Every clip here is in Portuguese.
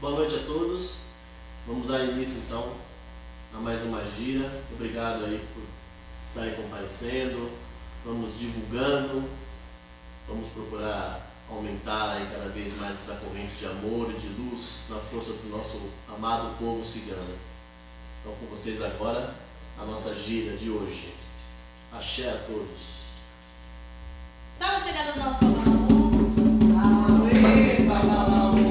Boa noite a todos. Vamos dar início então a mais uma gira. Obrigado aí por estarem comparecendo. Vamos divulgando. Vamos procurar aumentar aí cada vez mais essa corrente de amor e de luz na força do nosso amado povo cigano. Então com vocês agora a nossa gira de hoje. Axé a todos. Salve a chegada do nosso Babalaú. Aue, Babalaú.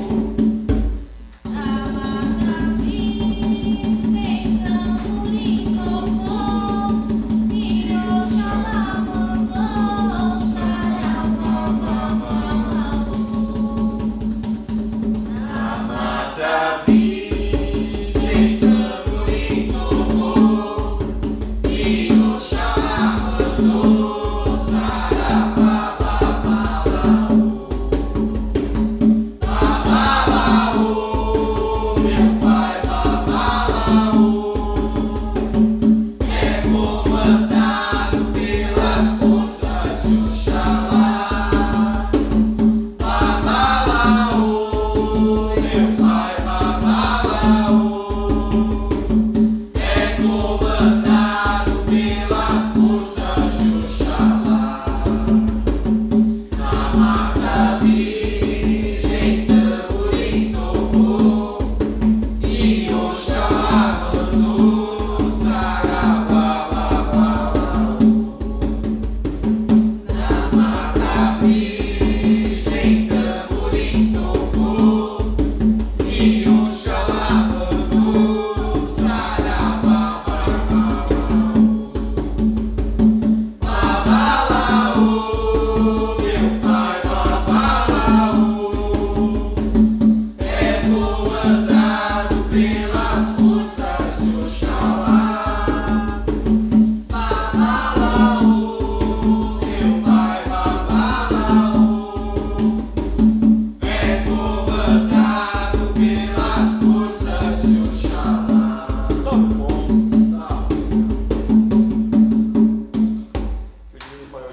Meu pai, babá.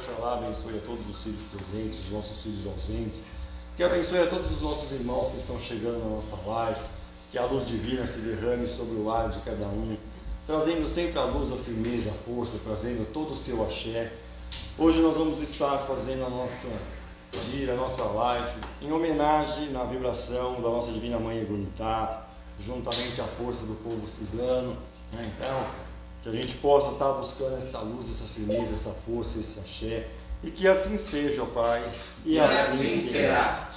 Oxalá abençoe a todos os filhos presentes, os nossos filhos ausentes, que abençoe a todos os nossos irmãos que estão chegando na nossa live, que a luz divina se derrame sobre o lar de cada um, trazendo sempre a luz, a firmeza, a força, trazendo todo o seu axé. Hoje nós vamos estar fazendo a nossa gira, a nossa live, em homenagem na vibração da nossa Divina Mãe Egunitá, juntamente à força do povo cigano, né? Então, que a gente possa estar buscando essa luz, essa firmeza, essa força, esse axé, e que assim seja, ó Pai, e assim será.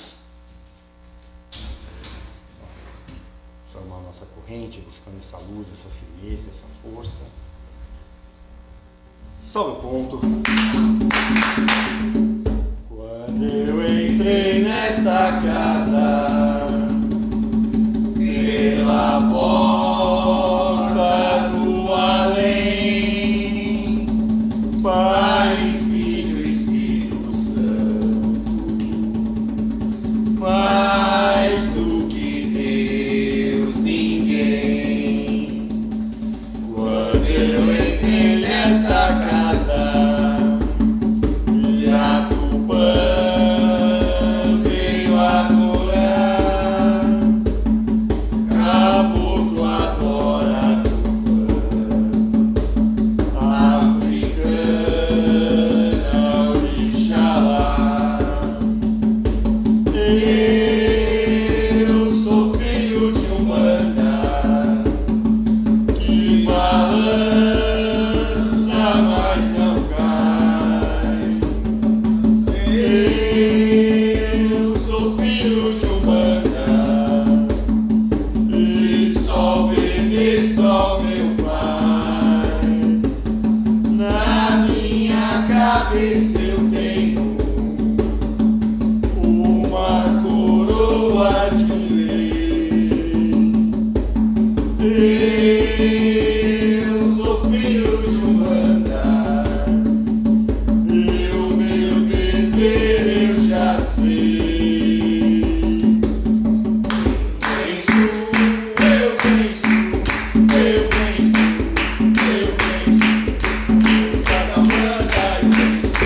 Formar a nossa corrente, buscando essa luz, essa firmeza, essa força. Salve o ponto. Quando eu entrei nesta casa, pela porta do além, Pai, Filho e Espírito Santo, mais do que Deus, ninguém. Quando eu entrei nesta casa, e a Tupã veio adorar, Caboclo adora Tupã, africana Orixalá. Eu sou filho de Umbanda, que balança, mas não cai. Eu sou filho de Umbanda e só obedeço ao meu Pai. Na minha cabeça eu tenho uma coroa de lei. Eu sou filho de Umbanda e o meu dever eu já sei. Eu penso, eu penso, eu penso, força da Umbanda eu penso.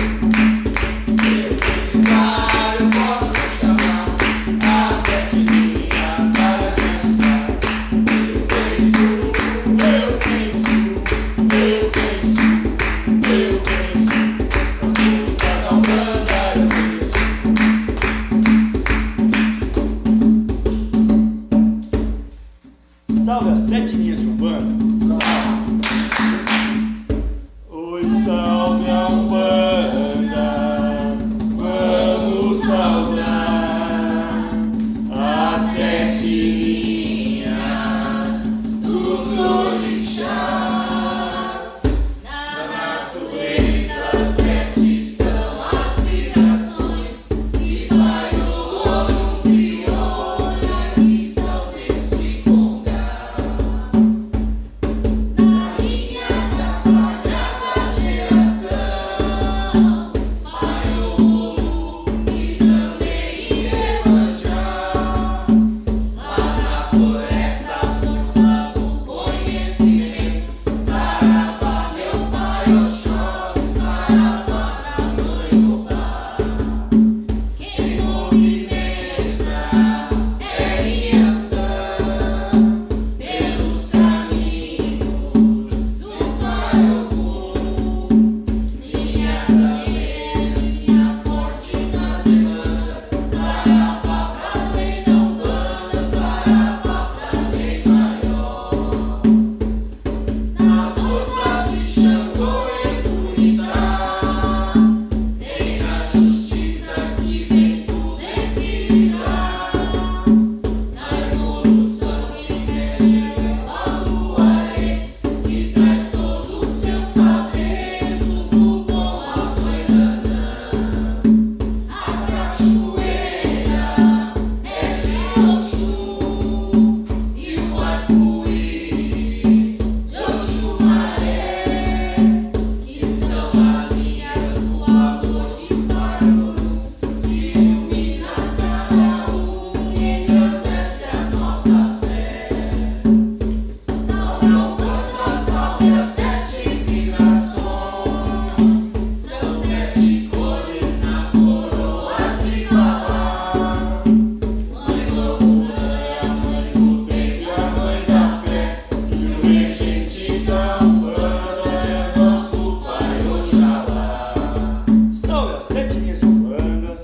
as 7 linhas urbanas.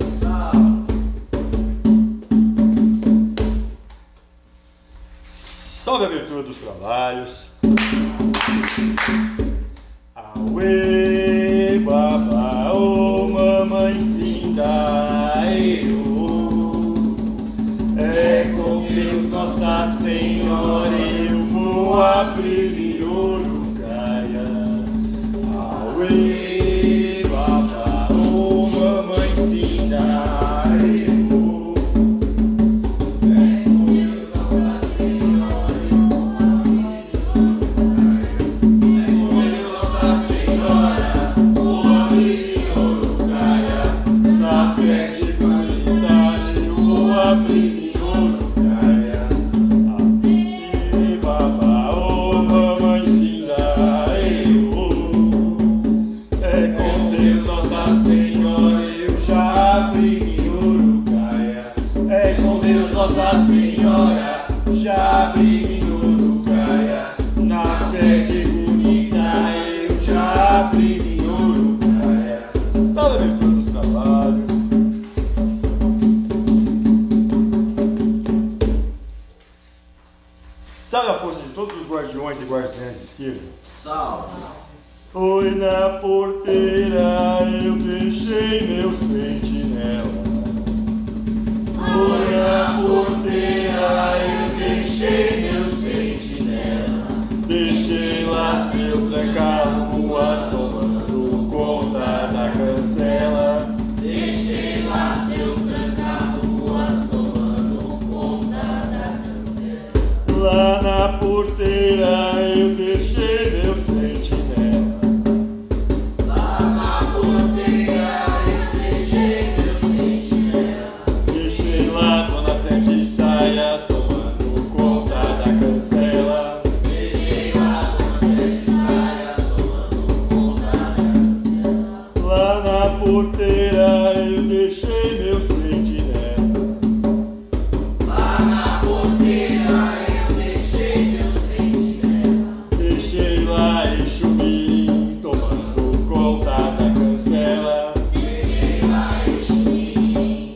Salve a abertura dos trabalhos. Auê, babá, ô mamãe cinda, é com Deus Nossa Senhora, eu vou abrir Urucaia. Auê, babá, ô mamãe cinda, guardiões e guardiãs de esquerda. Salve. Foi na porteira eu deixei meu sentinela. Foi na porteira eu deixei meu sentinela. Deixei lá seu tranca-ruas tomando conta da cancela. Deixei lá seu tranca-ruas tomando conta da cancela. Lá na porteira eu deixei meu sentinela. Lá na porteira eu deixei meu sentinela. Deixei lá Dona Sete Saias tomando conta da cancela. Deixei lá Dona Sete Saias tomando conta da cancela. Lá na porteira eu deixei meu sentinela. Lá na porteira eu deixei meu sentinela. Deixei lá Exu tomando conta da cancela. Deixei lá Exu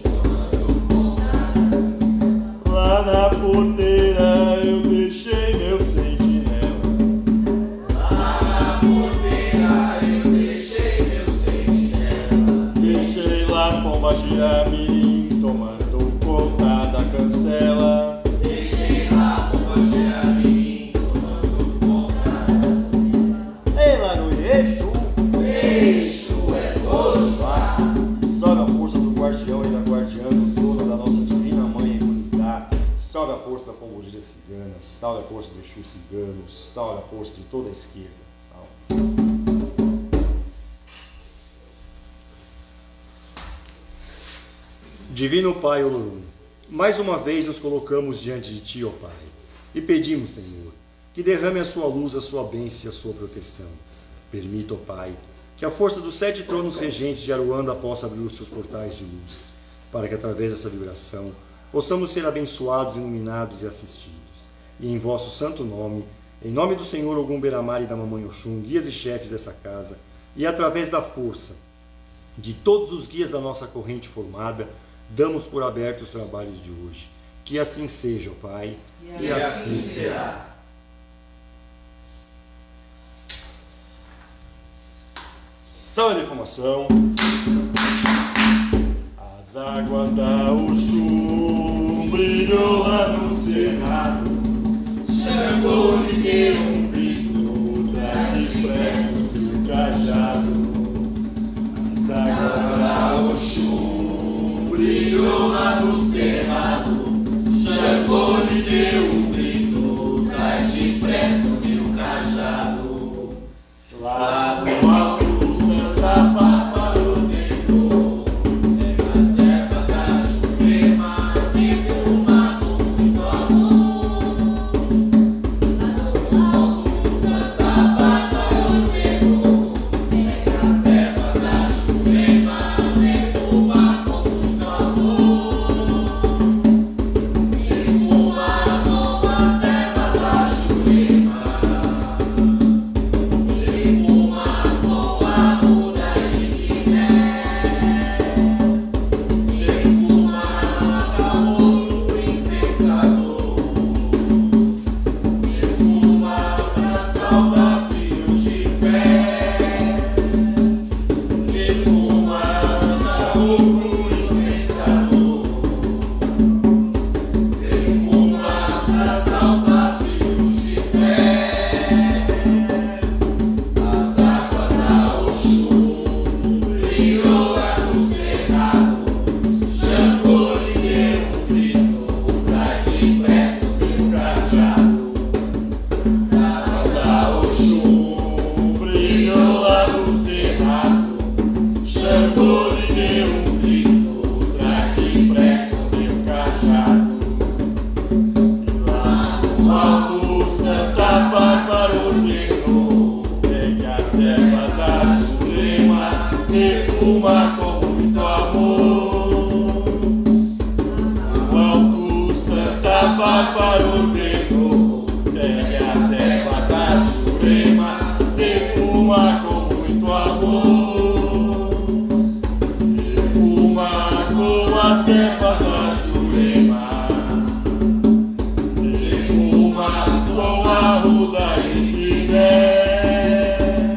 tomando conta da cancela. Lá na porteira eu deixei meu sentinela. Lá na porteira eu deixei meu sentinela. Deixei lá Pomba Giramirim tomando conta da cancela. Deixei lá Pomba Giramirim tomando conta da cancela. Ei lá no Exu, Exu é Oxá. salve a força do guardião e da guardiã, do dono da nossa divina mãe Egunitá. Salve a força da Pombogira Cigana, salve a força do Exu Cigano, salve a força de toda a esquerda. Salve. Divino Pai Olorum, mais uma vez nos colocamos diante de Ti, ó Pai, e pedimos, Senhor, que derrame a sua luz, a sua bênção e a sua proteção. Permita, ó Pai, que a força dos 7 tronos regentes de Aruanda possa abrir os seus portais de luz, para que através dessa vibração possamos ser abençoados, iluminados e assistidos. E em vosso santo nome, em nome do Senhor Ogum Beramar e da Mamãe Oxum, guias e chefes dessa casa, e através da força de todos os guias da nossa corrente formada, damos por aberto os trabalhos de hoje. Que assim seja, ó Pai, E assim será. Salve a defumação. As águas da Oxum brilhou lá no cerrado. Xangô lhe deu um grito, traz depressa o seu cajado. As águas da Oxum brilhou lá no cerrado. Xangô lhe deu um grito, traz depressa o meu cajado. lá no alto Santa Bárbara ordenou. As ervas da Jurema perfuma com seu amor. Lá no alto Santa Bárbara ordenou. As ervas da Jurema perfuma com muito amor. Xangô lhe deu um grito, traz depressa o meu cajado. E lá no alto Santa Bárbara ordenou, pegue as ervas da Jurema, perfuma com muito amor. No alto Santa Bárbara ordenou, pegue as ervas da Jurema, perfuma com muito amor. Perfuma com as ervas da Jurema, perfuma com a ruda e quilé,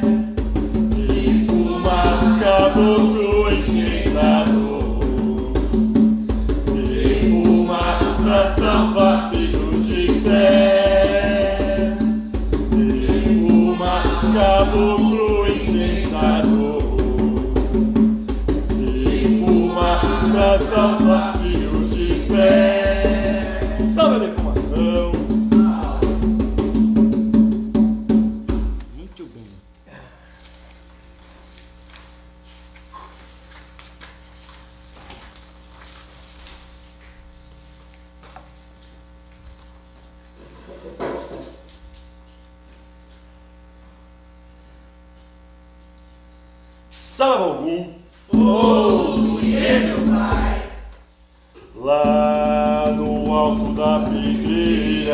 perfuma caboclo insensado, perfuma pra salvar filhos de fé, perfuma caboclo insensado, perfuma pra salvar filhos de fé. Salve a defumação. Muito bem. Salve Oh, meu pai, lá no alto da pedreira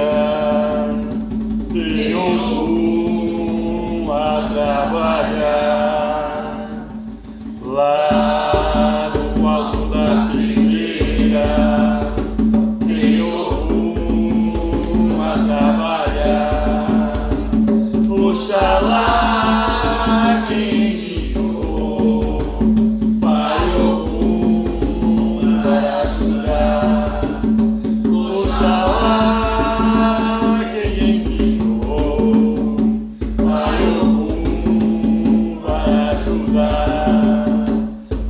tem um a trabalhar. Lá no alto da pedreira tem um a trabalhar. Oxalá quem guiou Pai Ogum para ajudar. Oxalá quem enviou Pai Ogum para ajudar.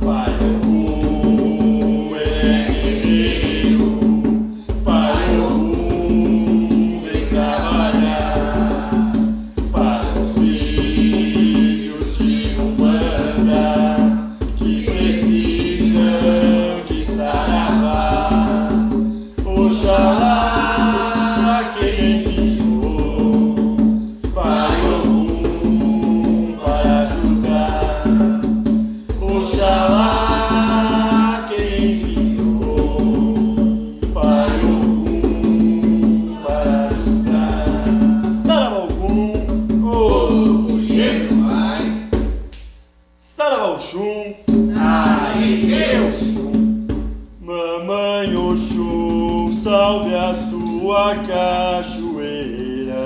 Pai Ogum é guerreiro, Pai Ogum vem trabalhar para os filhos de Umbanda que precisam de saravá. Oxalá quem enviou Pai Ogum para ajudar. Oxalá quem enviou Pai Ogum para ajudar. Saravá Ogum, oh, meu pai, Saravá Oxum, ai, Oxum. Mamãe Oxum, salve a sua cachoeira.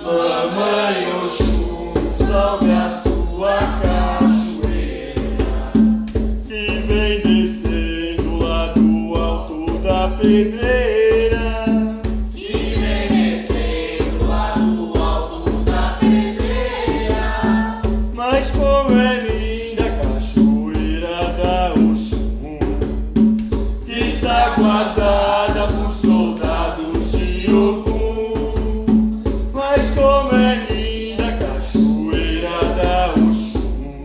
Mamãe Oxum, salve a sua cachoeira, Que vem descendo lá do alto da pedreira. que vem descendo lá do alto da pedreira. Mas como é linda a cachoeira da Oxum, que está guardada por soldados de Ogum. Mas como é linda a cachoeira da Oxum,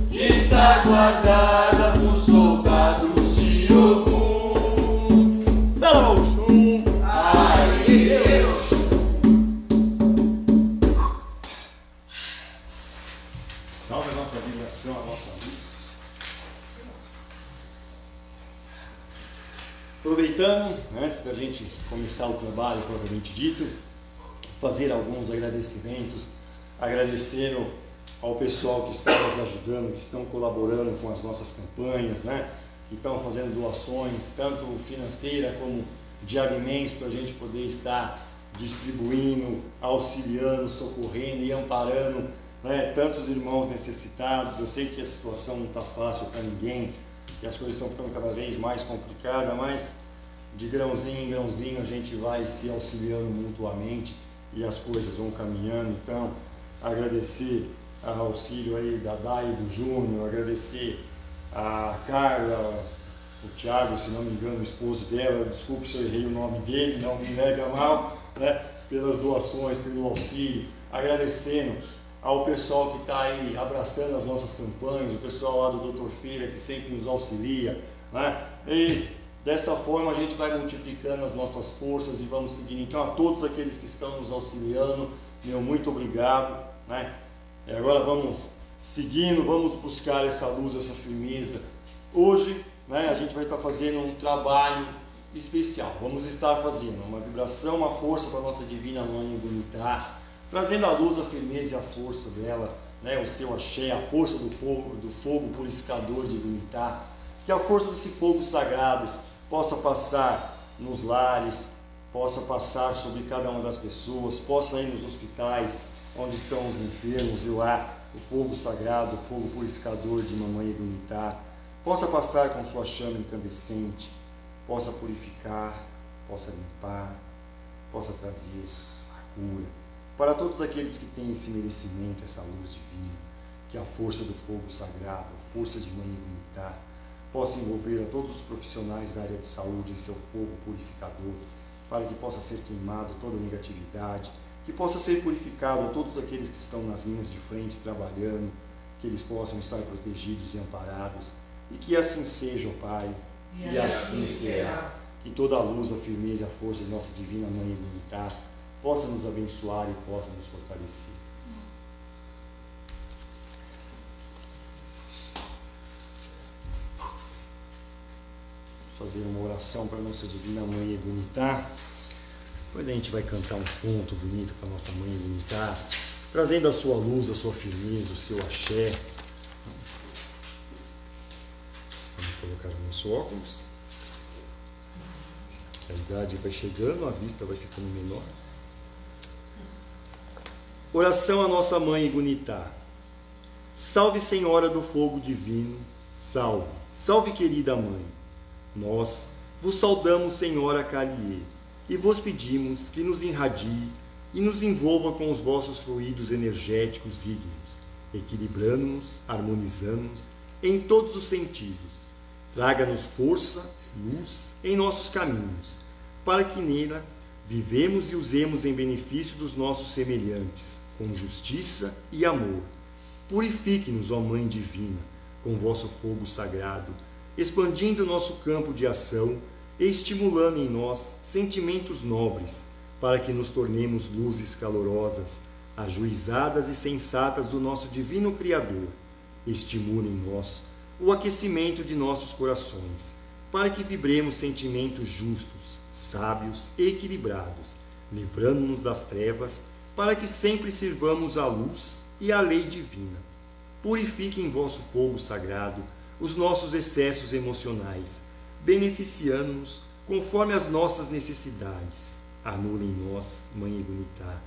Que está guardada por soldados de Ogum. Saravá Oxum, Ai, Oxum. salve a nossa vibração, a nossa luz. Aproveitando, antes da gente começar o trabalho propriamente dito, fazer alguns agradecimentos, agradecendo ao pessoal que está nos ajudando, que estão colaborando com as nossas campanhas, né? Que estão fazendo doações, tanto financeira como de alimentos, para a gente poder estar distribuindo, auxiliando, socorrendo e amparando, né, tantos irmãos necessitados. Eu sei que a situação não está fácil para ninguém, que as coisas estão ficando cada vez mais complicadas, mas de grãozinho em grãozinho a gente vai se auxiliando mutuamente e as coisas vão caminhando. Então, agradecer ao auxílio aí da Dai e do Júnior, agradecer a Carla, o Thiago, se não me engano, o esposo dela, desculpe se eu errei o nome dele, não me leve a mal, né, pelas doações, pelo auxílio, agradecendo ao pessoal que está aí abraçando as nossas campanhas, o pessoal lá do Dr. Feira que sempre nos auxilia, né? E dessa forma a gente vai multiplicando as nossas forças e vamos seguindo. Então, a todos aqueles que estão nos auxiliando, meu muito obrigado, né? E agora vamos seguindo, vamos buscar essa luz, essa firmeza. Hoje, né, a gente vai estar fazendo um trabalho especial. Vamos estar fazendo uma vibração, uma força para a nossa Divina Mãe Egunitá, trazendo a luz, a firmeza e a força dela, né, o seu axé, a força do fogo purificador de Egunitá. Que a força desse fogo sagrado possa passar nos lares, possa passar sobre cada uma das pessoas, possa ir nos hospitais onde estão os enfermos e lá o fogo sagrado, o fogo purificador de Mamãe Egunitá possa passar com sua chama incandescente, possa purificar, possa limpar, possa trazer a cura para todos aqueles que têm esse merecimento, essa luz divina. Que a força do fogo sagrado, a força de Mãe Egunitá possa envolver a todos os profissionais da área de saúde em seu fogo purificador, para que possa ser queimado toda negatividade, que possa ser purificado a todos aqueles que estão nas linhas de frente trabalhando, que eles possam estar protegidos e amparados, e que assim seja, ó Pai, e assim será. Que toda a luz, a firmeza e a força de nossa Divina Mãe Egunitá possa nos abençoar e possa nos fortalecer. Vamos fazer uma oração para a nossa Divina Mãe Egunitá. Depois a gente vai cantar uns pontos bonitos para a nossa Mãe Egunitá, trazendo a sua luz, a sua firmeza, o seu axé. Vamos colocar o nosso óculos. A idade vai chegando, a vista vai ficando menor. Oração à nossa Mãe Egunitá. Salve, Senhora do Fogo Divino, salve, salve, querida Mãe. Nós vos saudamos, Senhora Kaliê, e vos pedimos que nos irradie e nos envolva com os vossos fluidos energéticos ígneos, equilibrando-nos, harmonizando-nos em todos os sentidos. Traga-nos força, luz em nossos caminhos, para que nela vivemos e usemos em benefício dos nossos semelhantes, com justiça e amor. Purifique-nos, ó Mãe Divina, com vosso fogo sagrado, expandindo nosso campo de ação e estimulando em nós sentimentos nobres, para que nos tornemos luzes calorosas, ajuizadas e sensatas do nosso Divino Criador. Estimule em nós o aquecimento de nossos corações, para que vibremos sentimentos justos, sábios e equilibrados, livrando-nos das trevas, para que sempre sirvamos a luz e a lei divina. Purifique em vosso fogo sagrado os nossos excessos emocionais, beneficiando-nos conforme as nossas necessidades. Anule em nós, Mãe Egunitá,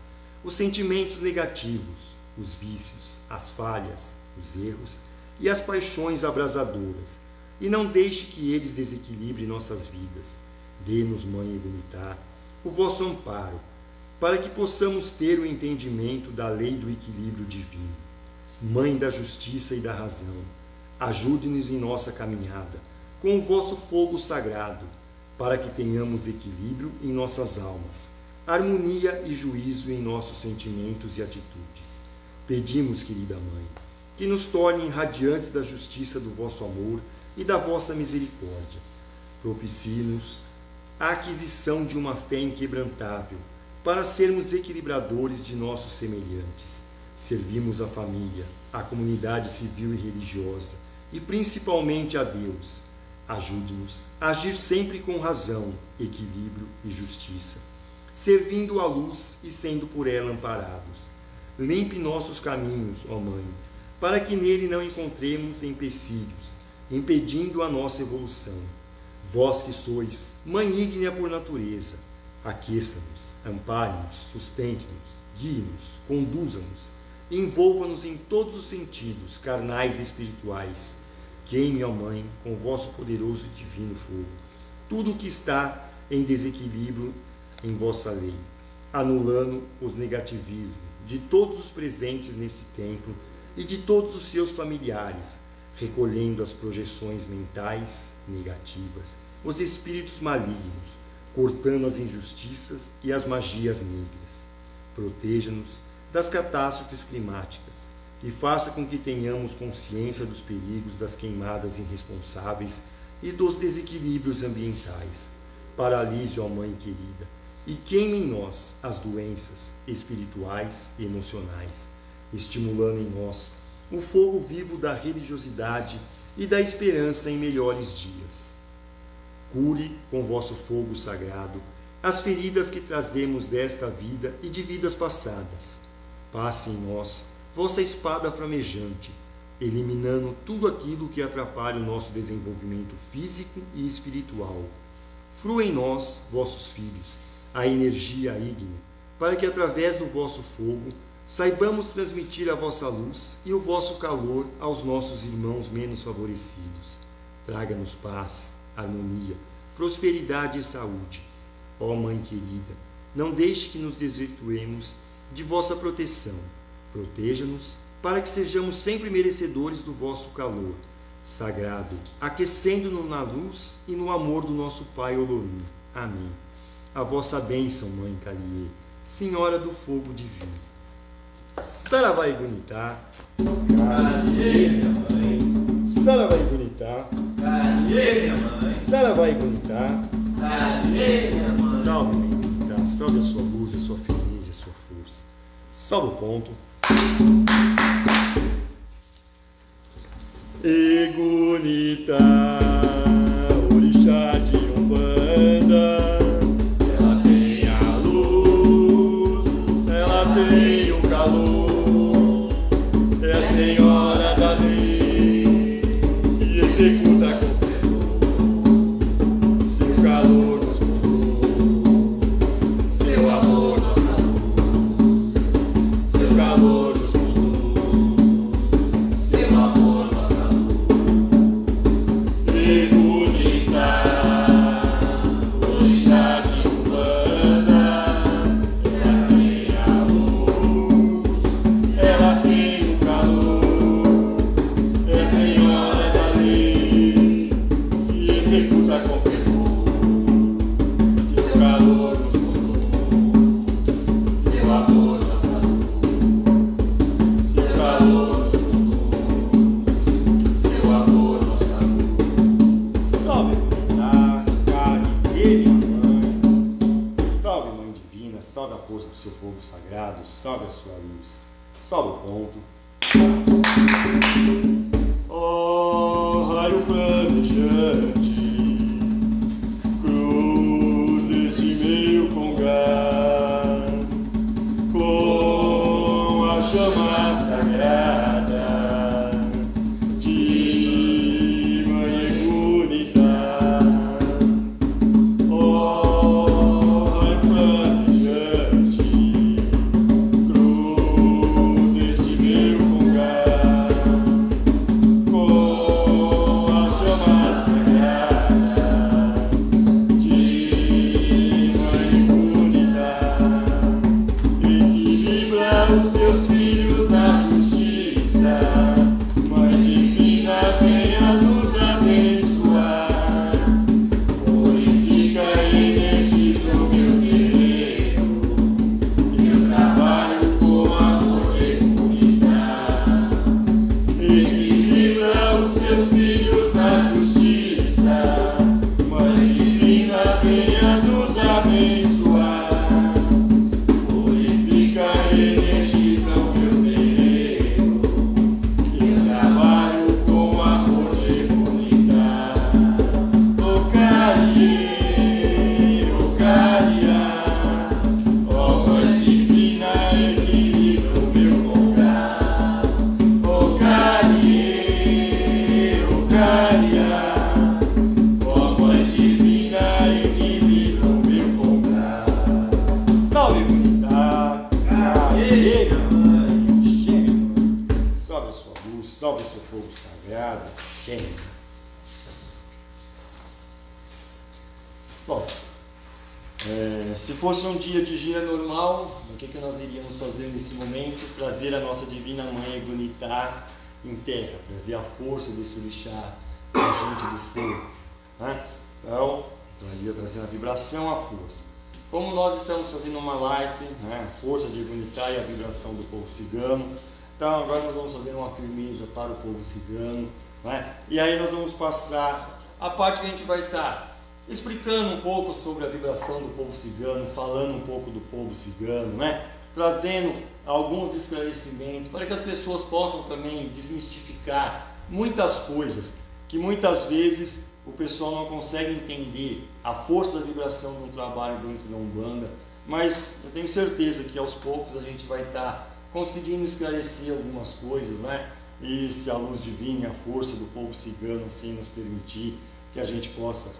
os sentimentos negativos, os vícios, as falhas, os erros e as paixões abrasadoras, e não deixe que eles desequilibrem nossas vidas. Dê-nos, Mãe Egunitá, o vosso amparo, para que possamos ter o entendimento da lei do equilíbrio divino. Mãe da justiça e da razão, ajude-nos em nossa caminhada, com o vosso fogo sagrado, para que tenhamos equilíbrio em nossas almas, harmonia e juízo em nossos sentimentos e atitudes. Pedimos, querida Mãe, que nos tornem radiantes da justiça do vosso amor e da vossa misericórdia. Propicie-nos a aquisição de uma fé inquebrantável, para sermos equilibradores de nossos semelhantes. Servimos a família, a comunidade civil e religiosa, e principalmente a Deus. Ajude-nos a agir sempre com razão, equilíbrio e justiça, servindo a luz e sendo por ela amparados. Limpe nossos caminhos, ó Mãe, para que nele não encontremos empecilhos, impedindo a nossa evolução. Vós que sois Mãe ígnea por natureza, aqueça-nos, ampare-nos, sustente-nos, guie-nos, conduza-nos, envolva-nos em todos os sentidos, carnais e espirituais. Queime, ó Mãe, com vosso poderoso e divino fogo tudo o que está em desequilíbrio em vossa lei, anulando os negativismos de todos os presentes nesse templo e de todos os seus familiares, recolhendo as projeções mentais negativas, os espíritos malignos, cortando as injustiças e as magias negras. Proteja-nos das catástrofes climáticas e faça com que tenhamos consciência dos perigos das queimadas irresponsáveis e dos desequilíbrios ambientais. Paralise, ó Mãe querida, e queime em nós as doenças espirituais e emocionais, estimulando em nós o fogo vivo da religiosidade e da esperança em melhores dias. Cure com vosso fogo sagrado as feridas que trazemos desta vida e de vidas passadas. Passe em nós vossa espada flamejante, eliminando tudo aquilo que atrapalha o nosso desenvolvimento físico e espiritual. Flua em nós, vossos filhos, a energia ígnea, para que através do vosso fogo saibamos transmitir a vossa luz e o vosso calor aos nossos irmãos menos favorecidos. Traga-nos paz, harmonia, prosperidade e saúde. Ó Mãe querida, não deixe que nos desvirtuemos de vossa proteção. Proteja-nos para que sejamos sempre merecedores do vosso calor sagrado, aquecendo-nos na luz e no amor do nosso Pai Olorum. Amém. A vossa bênção, Mãe Kaliê, Senhora do Fogo Divino. Saravá Igunitá, Kaliê, minha mãe. Saravá Igunitá, Kaliê, minha mãe. Saravá Igunitá, Kaliê, minha mãe. salve, Mãe Igunitá, salve a sua luz, a sua firmeza e a sua força. Salve o ponto. Igunitá, orixá de Umbanda, ela tem a luz, ela tem o calor, é a senhora da lei que executa com fervor, seu calor nos conduz, seu amor nossa luz, seu calor nos conduz, seu amor nossa luz. Salve a força do seu fogo sagrado, salve a sua luz, salve o ponto. Ó raio flamejante, cruz este meio congá, com a chama sagrada de Mãe Igunitá. Ó raio flamejante, cruz este meu congá, com a chama sagrada de Mãe Igunitá, equilibra os seus filhos na justiça. Mãe divina, venha nos abençoar, purifica e energiza o meu terreno, eu trabalho com amor de comunidade. Equilibra os seus filhos na justiça. Mãe divina, venha nos abençoar, purifica e energiza o meu terreno, eu trabalho com amor de comunidade. O Kaliê, o Kaliá, ó Mãe divina, equilibra o meu congá. O Kaliê, o Kaliá, ó Mãe divina, equilibra o meu congá. Salve, Igunitá, Kaliê, minha mãe, Xêmea, salve a sua luz, salve o seu fogo sagrado, Xêmea. Bom, se fosse um dia de gira normal, o que nós iríamos fazer nesse momento? Trazer a nossa Divina Mãe Igunitá em terra, trazer a força desse orixá, a gente do fogo, né? Então, estaria trazendo a vibração, a força. como nós estamos fazendo uma live, né, força de unitar e a vibração do povo cigano, então agora nós vamos fazer uma firmeza para o povo cigano, né, e aí nós vamos passar a parte que a gente vai estar explicando um pouco sobre a vibração do povo cigano, falando um pouco do povo cigano, né, trazendo alguns esclarecimentos para que as pessoas possam também desmistificar muitas coisas que muitas vezes o pessoal não consegue entender a força da vibração de um trabalho dentro da Umbanda, mas eu tenho certeza que aos poucos a gente vai estar conseguindo esclarecer algumas coisas, né? E se a luz divina, a força do povo cigano assim nos permitir, que a gente possa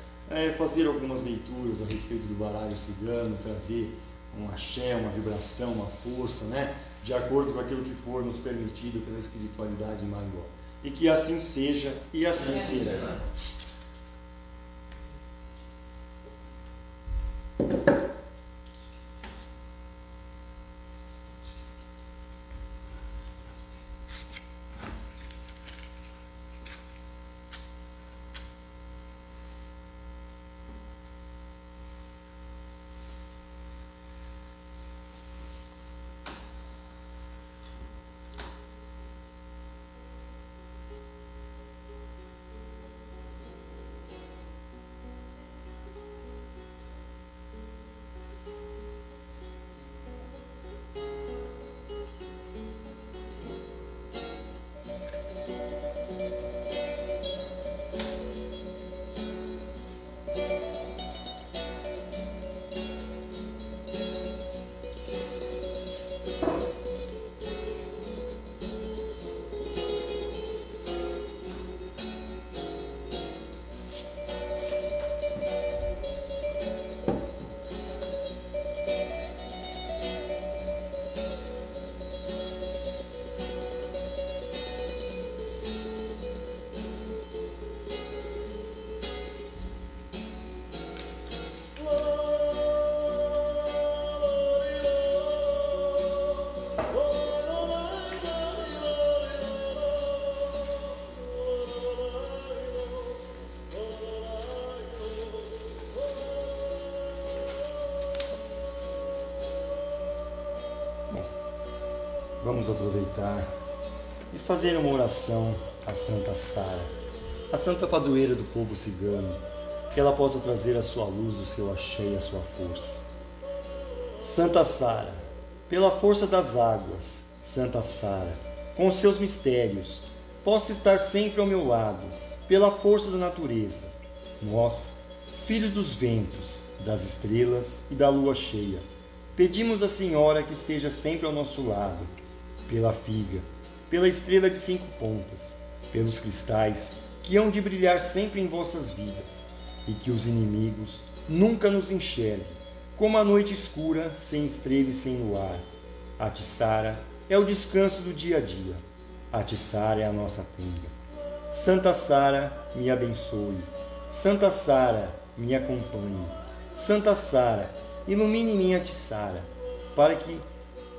fazer algumas leituras a respeito do baralho cigano, trazer um axé, uma vibração, uma força, né? De acordo com aquilo que for nos permitido pela espiritualidade maior. E que assim seja e assim será. Vamos aproveitar e fazer uma oração a Santa Sara, a Santa Padroeira do povo cigano, que ela possa trazer a sua luz, o seu axé e a sua força. Santa Sara, pela força das águas, Santa Sara, com os seus mistérios, possa estar sempre ao meu lado, pela força da natureza. Nós, filhos dos ventos, das estrelas e da lua cheia, pedimos à Senhora que esteja sempre ao nosso lado, pela figa, pela estrela de 5 pontas, pelos cristais que hão de brilhar sempre em vossas vidas, e que os inimigos nunca nos enxerguem, como a noite escura, sem estrela e sem luar. A Tiçara é o descanso do dia a dia, a Tiçara é a nossa tenda. Santa Sara, me abençoe. Santa Sara, me acompanhe. Santa Sara, ilumine minha Tiçara, para que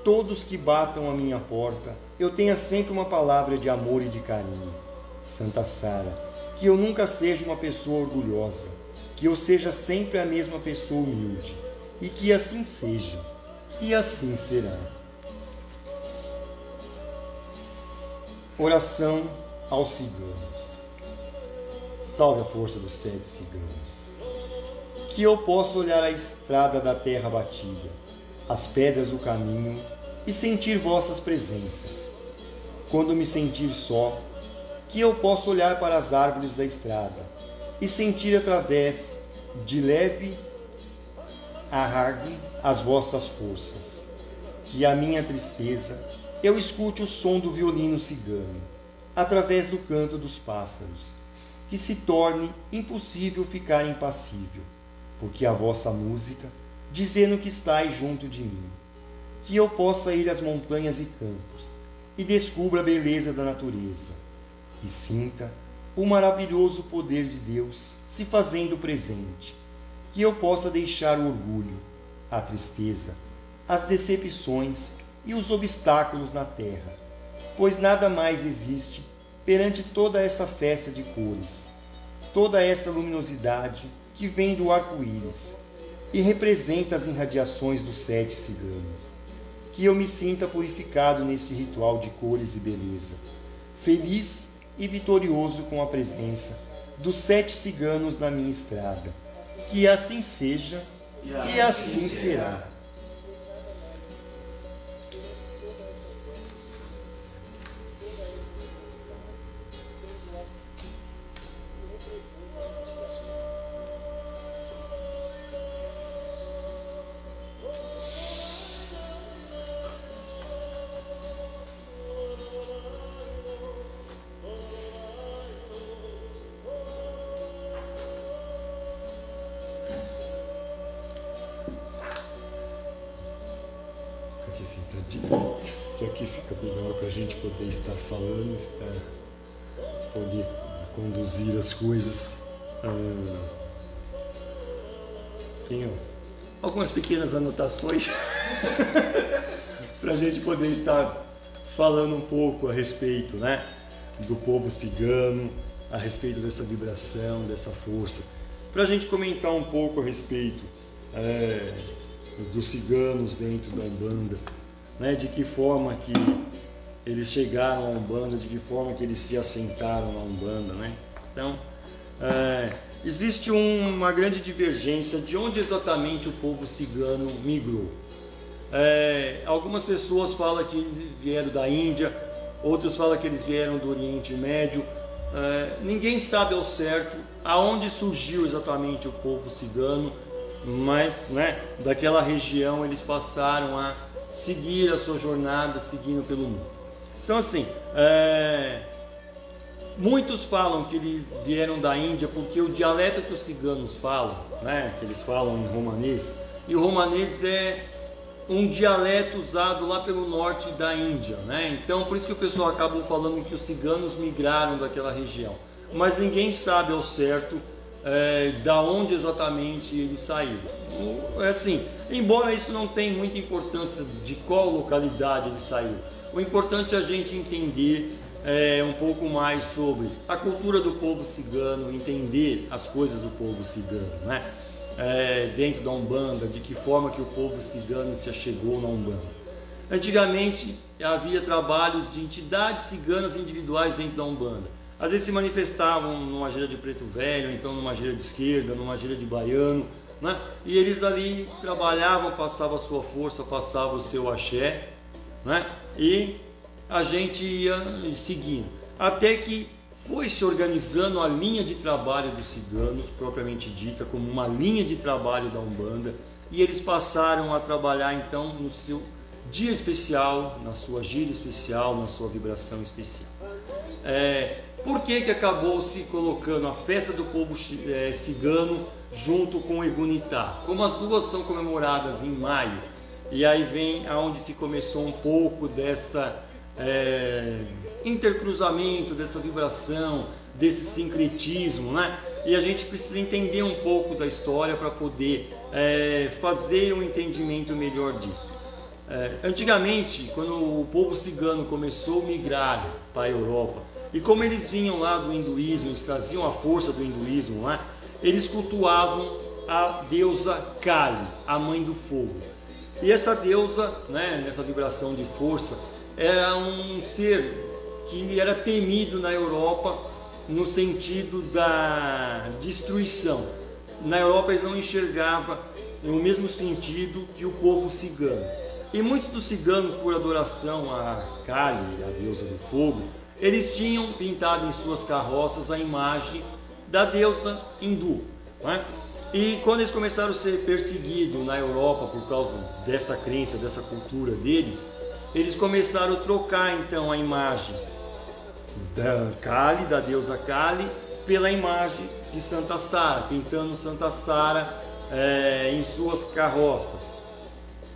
todos que batam a minha porta, eu tenha sempre uma palavra de amor e de carinho. Santa Sara, que eu nunca seja uma pessoa orgulhosa, que eu seja sempre a mesma pessoa humilde, e que assim seja, e assim será. Oração aos ciganos. Salve a força dos 7 ciganos. Que eu possa olhar a estrada da terra batida, as pedras do caminho, e sentir vossas presenças. Quando me sentir só, que eu possa olhar para as árvores da estrada e sentir através de leve arrague as vossas forças. Que a minha tristeza eu escute o som do violino cigano, através do canto dos pássaros, que se torne impossível ficar impassível, porque a vossa música, dizendo que estais junto de mim. Que eu possa ir às montanhas e campos, e descubra a beleza da natureza, e sinta o maravilhoso poder de Deus se fazendo presente. Que eu possa deixar o orgulho, a tristeza, as decepções e os obstáculos na terra, pois nada mais existe perante toda essa festa de cores, toda essa luminosidade que vem do arco-íris, e representa as irradiações dos 7 ciganos. Que eu me sinta purificado neste ritual de cores e beleza, feliz e vitorioso com a presença dos 7 ciganos na minha estrada. Que assim seja e assim será. Que aqui fica melhor para a gente poder estar falando, poder conduzir as coisas. Tenho algumas pequenas anotações para a gente poder estar falando um pouco a respeito, né, do povo cigano, a respeito dessa vibração, dessa força, para a gente comentar um pouco a respeito dos ciganos dentro da Umbanda, né, de que forma que eles chegaram à Umbanda, de que forma que eles se assentaram na Umbanda, né? Então, existe uma grande divergência de onde exatamente o povo cigano migrou. Algumas pessoas falam que eles vieram da Índia, outros falam que eles vieram do Oriente Médio. Ninguém sabe ao certo aonde surgiu exatamente o povo cigano, mas, né, daquela região eles passaram a seguir a sua jornada, seguindo pelo mundo. Então, assim, muitos falam que eles vieram da Índia porque o dialeto que os ciganos falam, né, que eles falam em romanês, e o romanês é um dialeto usado lá pelo norte da Índia, né? Então, por isso que o pessoal acabou falando que os ciganos migraram daquela região, mas ninguém sabe ao certo da onde exatamente eles saíram. Assim, embora isso não tenha muita importância de qual localidade eles saíram, o importante é a gente entender um pouco mais sobre a cultura do povo cigano, entender as coisas do povo cigano, né? Dentro da Umbanda, de que forma que o povo cigano se achegou na Umbanda. Antigamente havia trabalhos de entidades ciganas individuais dentro da Umbanda. Às vezes se manifestavam numa gira de preto velho, então numa gira de esquerda, numa gira de baiano, né? E eles ali trabalhavam, passavam a sua força, passavam o seu axé, né? E a gente ia seguindo, até que foi se organizando a linha de trabalho dos ciganos, propriamente dita, como uma linha de trabalho da Umbanda, e eles passaram a trabalhar então no seu dia especial, na sua gira especial, na sua vibração especial. Por que acabou se colocando a festa do povo cigano junto com o Egunitá? Como as duas são comemoradas em maio, e aí vem aonde se começou um pouco dessa intercruzamento, dessa vibração, desse sincretismo, né? E a gente precisa entender um pouco da história para poder fazer um entendimento melhor disso. Antigamente, quando o povo cigano começou a migrar para a Europa, e como eles vinham lá do hinduísmo, eles traziam a força do hinduísmo lá, eles cultuavam a deusa Kali, a mãe do fogo. E essa deusa, né, nessa vibração de força, era um ser que era temido na Europa no sentido da destruição. Na Europa eles não enxergavam no mesmo sentido que o povo cigano. E muitos dos ciganos, por adoração a Kali, a deusa do fogo, eles tinham pintado em suas carroças a imagem da deusa hindu, né? E quando eles começaram a ser perseguidos na Europa por causa dessa crença, dessa cultura deles, eles começaram a trocar então a imagem da Kali, da deusa Kali, pela imagem de Santa Sara, pintando Santa Sara em suas carroças.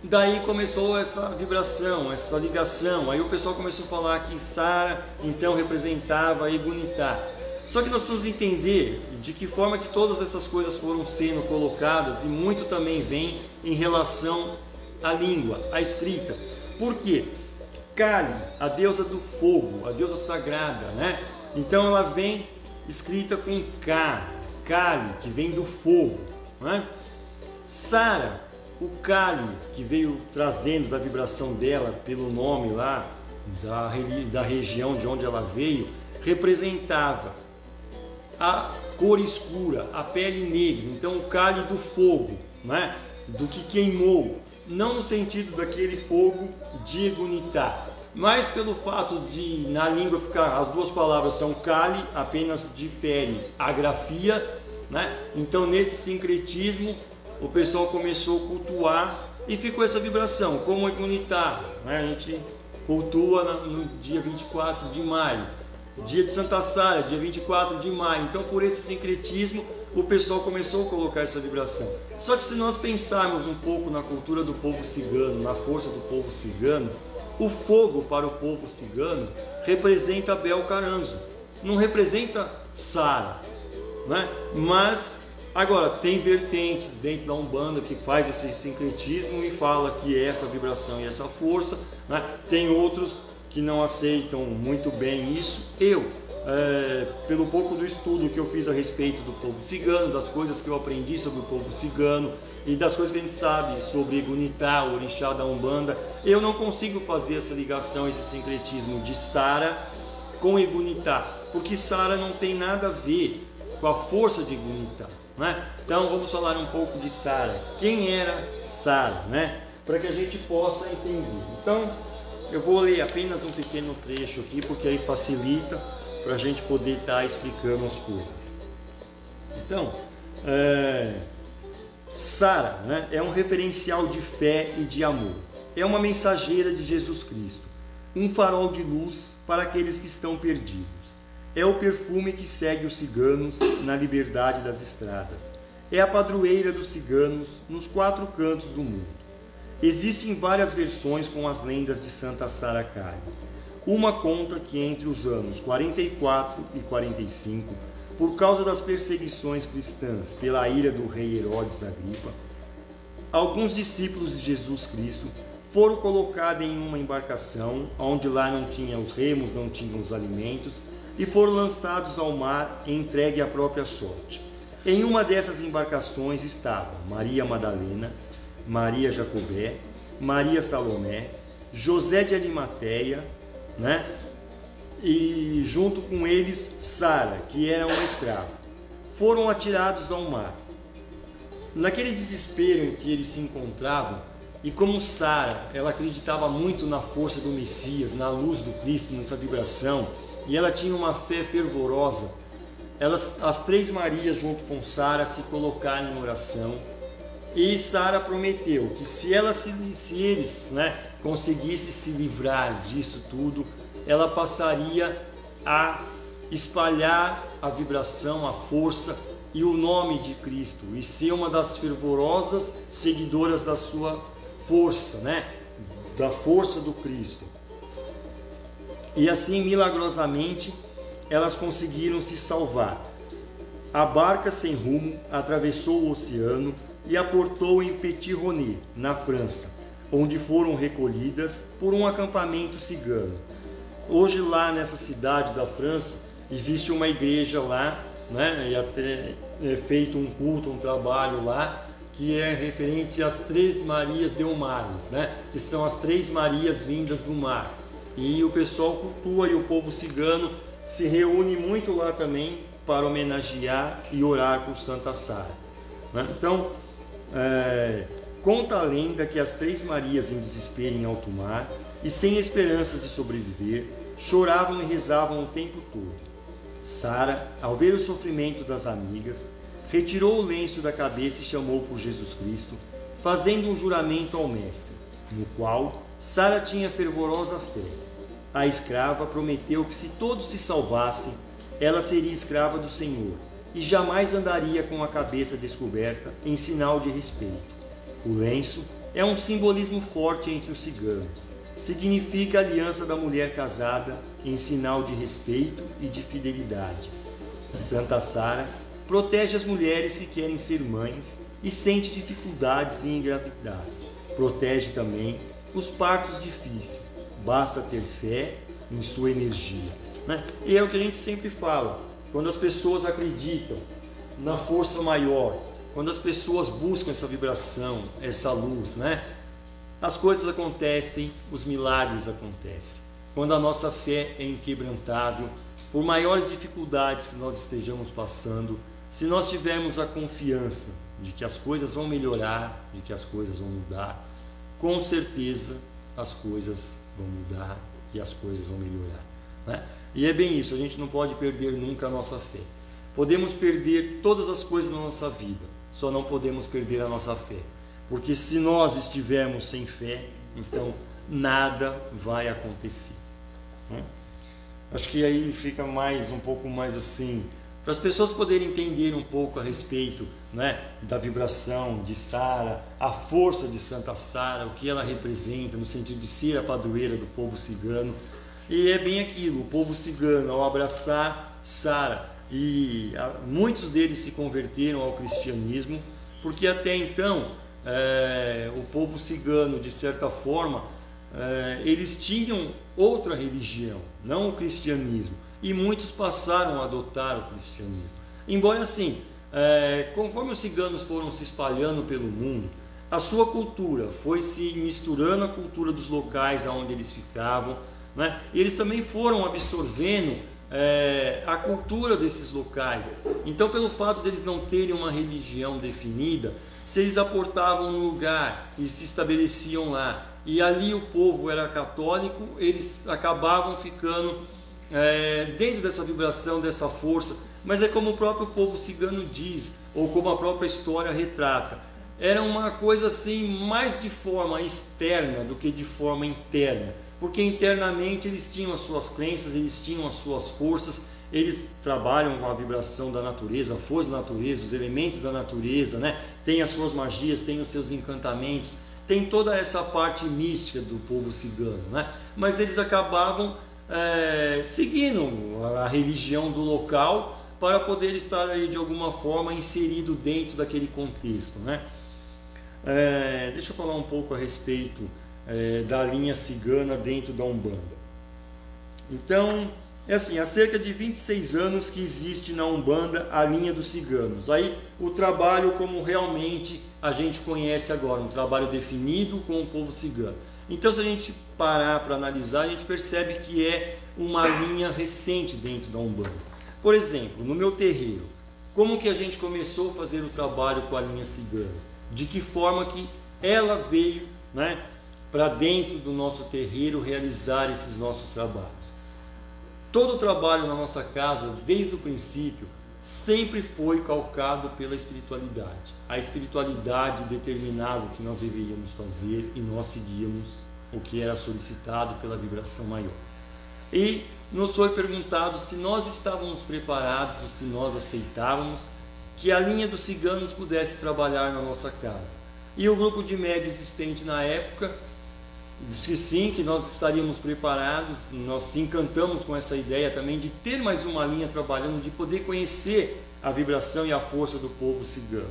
Daí começou essa vibração, essa ligação. Aí o pessoal começou a falar que Sara então representava Egunitá. Só que nós precisamos entender de que forma que todas essas coisas foram sendo colocadas, e muito também vem em relação à língua, à escrita. Por quê? Kali, a deusa do fogo, a deusa sagrada, né? Então ela vem escrita com K, Kali, que vem do fogo, né? Sara, o Kali, que veio trazendo da vibração dela pelo nome lá, da região de onde ela veio, representava a cor escura, a pele negra, então o Kali do fogo, né? Do que queimou, não no sentido daquele fogo de Egunitá, mas pelo fato de na língua ficar, as duas palavras são Kali, apenas difere a grafia, né? Então nesse sincretismo o pessoal começou a cultuar e ficou essa vibração, como Egunitá, né? A gente cultua no dia 24 de maio, dia de Santa Sara, dia 24 de maio. Então por esse sincretismo o pessoal começou a colocar essa vibração. Só que se nós pensarmos um pouco na cultura do povo cigano, na força do povo cigano, o fogo para o povo cigano representa Bel Caranzo, não representa Sara, né? Mas agora tem vertentes dentro da Umbanda que faz esse sincretismo e fala que é essa vibração e essa força, né? Tem outros que não aceitam muito bem isso. Pelo pouco do estudo que eu fiz a respeito do povo cigano, das coisas que eu aprendi sobre o povo cigano e das coisas que a gente sabe sobre Egunitá, o orixá da Umbanda, eu não consigo fazer essa ligação, esse sincretismo de Sara com Egunitá, porque Sara não tem nada a ver com a força de Egunitá, né? Então vamos falar um pouco de Sara. Quem era Sara, né? Para que a gente possa entender. Então eu vou ler apenas um pequeno trecho aqui, porque aí facilita para a gente poder estar explicando as coisas. Então, Sara, né, é um referencial de fé e de amor. É uma mensageira de Jesus Cristo, um farol de luz para aqueles que estão perdidos. É o perfume que segue os ciganos na liberdade das estradas. É a padroeira dos ciganos nos 4 cantos do mundo. Existem várias versões com as lendas de Santa Sara Kali. Uma conta que entre os anos 44 e 45, por causa das perseguições cristãs pela ira do rei Herodes Agripa, alguns discípulos de Jesus Cristo foram colocados em uma embarcação, onde lá não tinha os remos, não tinha os alimentos, e foram lançados ao mar e entregue à própria sorte. Em uma dessas embarcações estavam Maria Madalena, Maria Jacobé, Maria Salomé, José de Arimateia, né? E junto com eles Sara, que era uma escrava. Foram atirados ao mar. Naquele desespero em que eles se encontravam, e como Sara, ela acreditava muito na força do Messias, na luz do Cristo, nessa vibração, e ela tinha uma fé fervorosa, as 3 Marias junto com Sara se colocaram em oração. E Sara prometeu que se eles, né, conseguissem se livrar disso tudo, ela passaria a espalhar a vibração, a força e o nome de Cristo e ser uma das fervorosas seguidoras da sua força, né, da força do Cristo. E assim, milagrosamente, elas conseguiram se salvar. A barca sem rumo atravessou o oceano e aportou em Petit-Roné, na França, onde foram recolhidas por um acampamento cigano. Hoje lá nessa cidade da França existe uma igreja lá, né, e até é feito um culto, um trabalho lá, que é referente às 3 Marias Delmares, né, que são as 3 Marias vindas do mar. E o pessoal cultua e o povo cigano se reúne muito lá também para homenagear e orar por Santa Sara, né? Então, conta a lenda que as 3 Marias em desespero em alto mar e sem esperanças de sobreviver, choravam e rezavam o tempo todo. Sara, ao ver o sofrimento das amigas, retirou o lenço da cabeça e chamou por Jesus Cristo, fazendo um juramento ao mestre, no qual Sara tinha fervorosa fé. A escrava prometeu que se todos se salvassem, ela seria escrava do Senhor e jamais andaria com a cabeça descoberta em sinal de respeito. O lenço é um simbolismo forte entre os ciganos. Significa a aliança da mulher casada em sinal de respeito e de fidelidade. Santa Sara protege as mulheres que querem ser mães e sente dificuldades em engravidar. Protege também os partos difíceis. Basta ter fé em sua energia, né? E é o que a gente sempre fala, quando as pessoas acreditam na força maior, quando as pessoas buscam essa vibração, essa luz, né? As coisas acontecem, os milagres acontecem. Quando a nossa fé é inquebrantável, por maiores dificuldades que nós estejamos passando, se nós tivermos a confiança de que as coisas vão melhorar, de que as coisas vão mudar, com certeza as coisas vão mudar e as coisas vão melhorar, né? E é bem isso, a gente não pode perder nunca a nossa fé. Podemos perder todas as coisas na nossa vida, só não podemos perder a nossa fé. Porque se nós estivermos sem fé, então nada vai acontecer, né? Acho que aí fica um pouco mais assim, para as pessoas poderem entender um pouco a respeito, né, da vibração de Sara, a força de Santa Sara, o que ela representa no sentido de ser a padroeira do povo cigano. E é bem aquilo, o povo cigano, ao abraçar Sara, e muitos deles se converteram ao cristianismo, porque até então o povo cigano, de certa forma, eles tinham outra religião, não o cristianismo, e muitos passaram a adotar o cristianismo. Embora assim, conforme os ciganos foram se espalhando pelo mundo, a sua cultura foi se misturando à cultura dos locais onde eles ficavam, né? E eles também foram absorvendo a cultura desses locais. Então, pelo fato deles não terem uma religião definida, se eles aportavam no lugar e se estabeleciam lá, e ali o povo era católico, eles acabavam ficando dentro dessa vibração, dessa força. Mas é como o próprio povo cigano diz, ou como a própria história retrata, era uma coisa assim mais de forma externa do que de forma interna, porque internamente eles tinham as suas crenças, eles tinham as suas forças, eles trabalham com a vibração da natureza, a força da natureza, os elementos da natureza, né? Tem as suas magias, tem os seus encantamentos, tem toda essa parte mística do povo cigano, né? Mas eles acabavam seguindo a religião do local para poder estar aí de alguma forma inserido dentro daquele contexto, né? Deixa eu falar um pouco a respeito da linha cigana dentro da Umbanda. Então, é assim, há cerca de 26 anos que existe na Umbanda a linha dos ciganos. Aí o trabalho como realmente a gente conhece agora, um trabalho definido com o povo cigano. Então, se a gente parar para analisar, a gente percebe que é uma linha recente dentro da Umbanda. Por exemplo, no meu terreiro, como que a gente começou a fazer o trabalho com a linha cigana? De que forma que ela veio, né, para dentro do nosso terreiro realizar esses nossos trabalhos? Todo o trabalho na nossa casa, desde o princípio, sempre foi calcado pela espiritualidade. A espiritualidade determinava o que nós deveríamos fazer e nós seguíamos o que era solicitado pela vibração maior. E nos foi perguntado se nós estávamos preparados, ou se nós aceitávamos que a linha dos ciganos pudesse trabalhar na nossa casa. E o grupo de médios existente na época disse que sim, que nós estaríamos preparados. Nós se encantamos com essa ideia também de ter mais uma linha trabalhando, de poder conhecer a vibração e a força do povo cigano.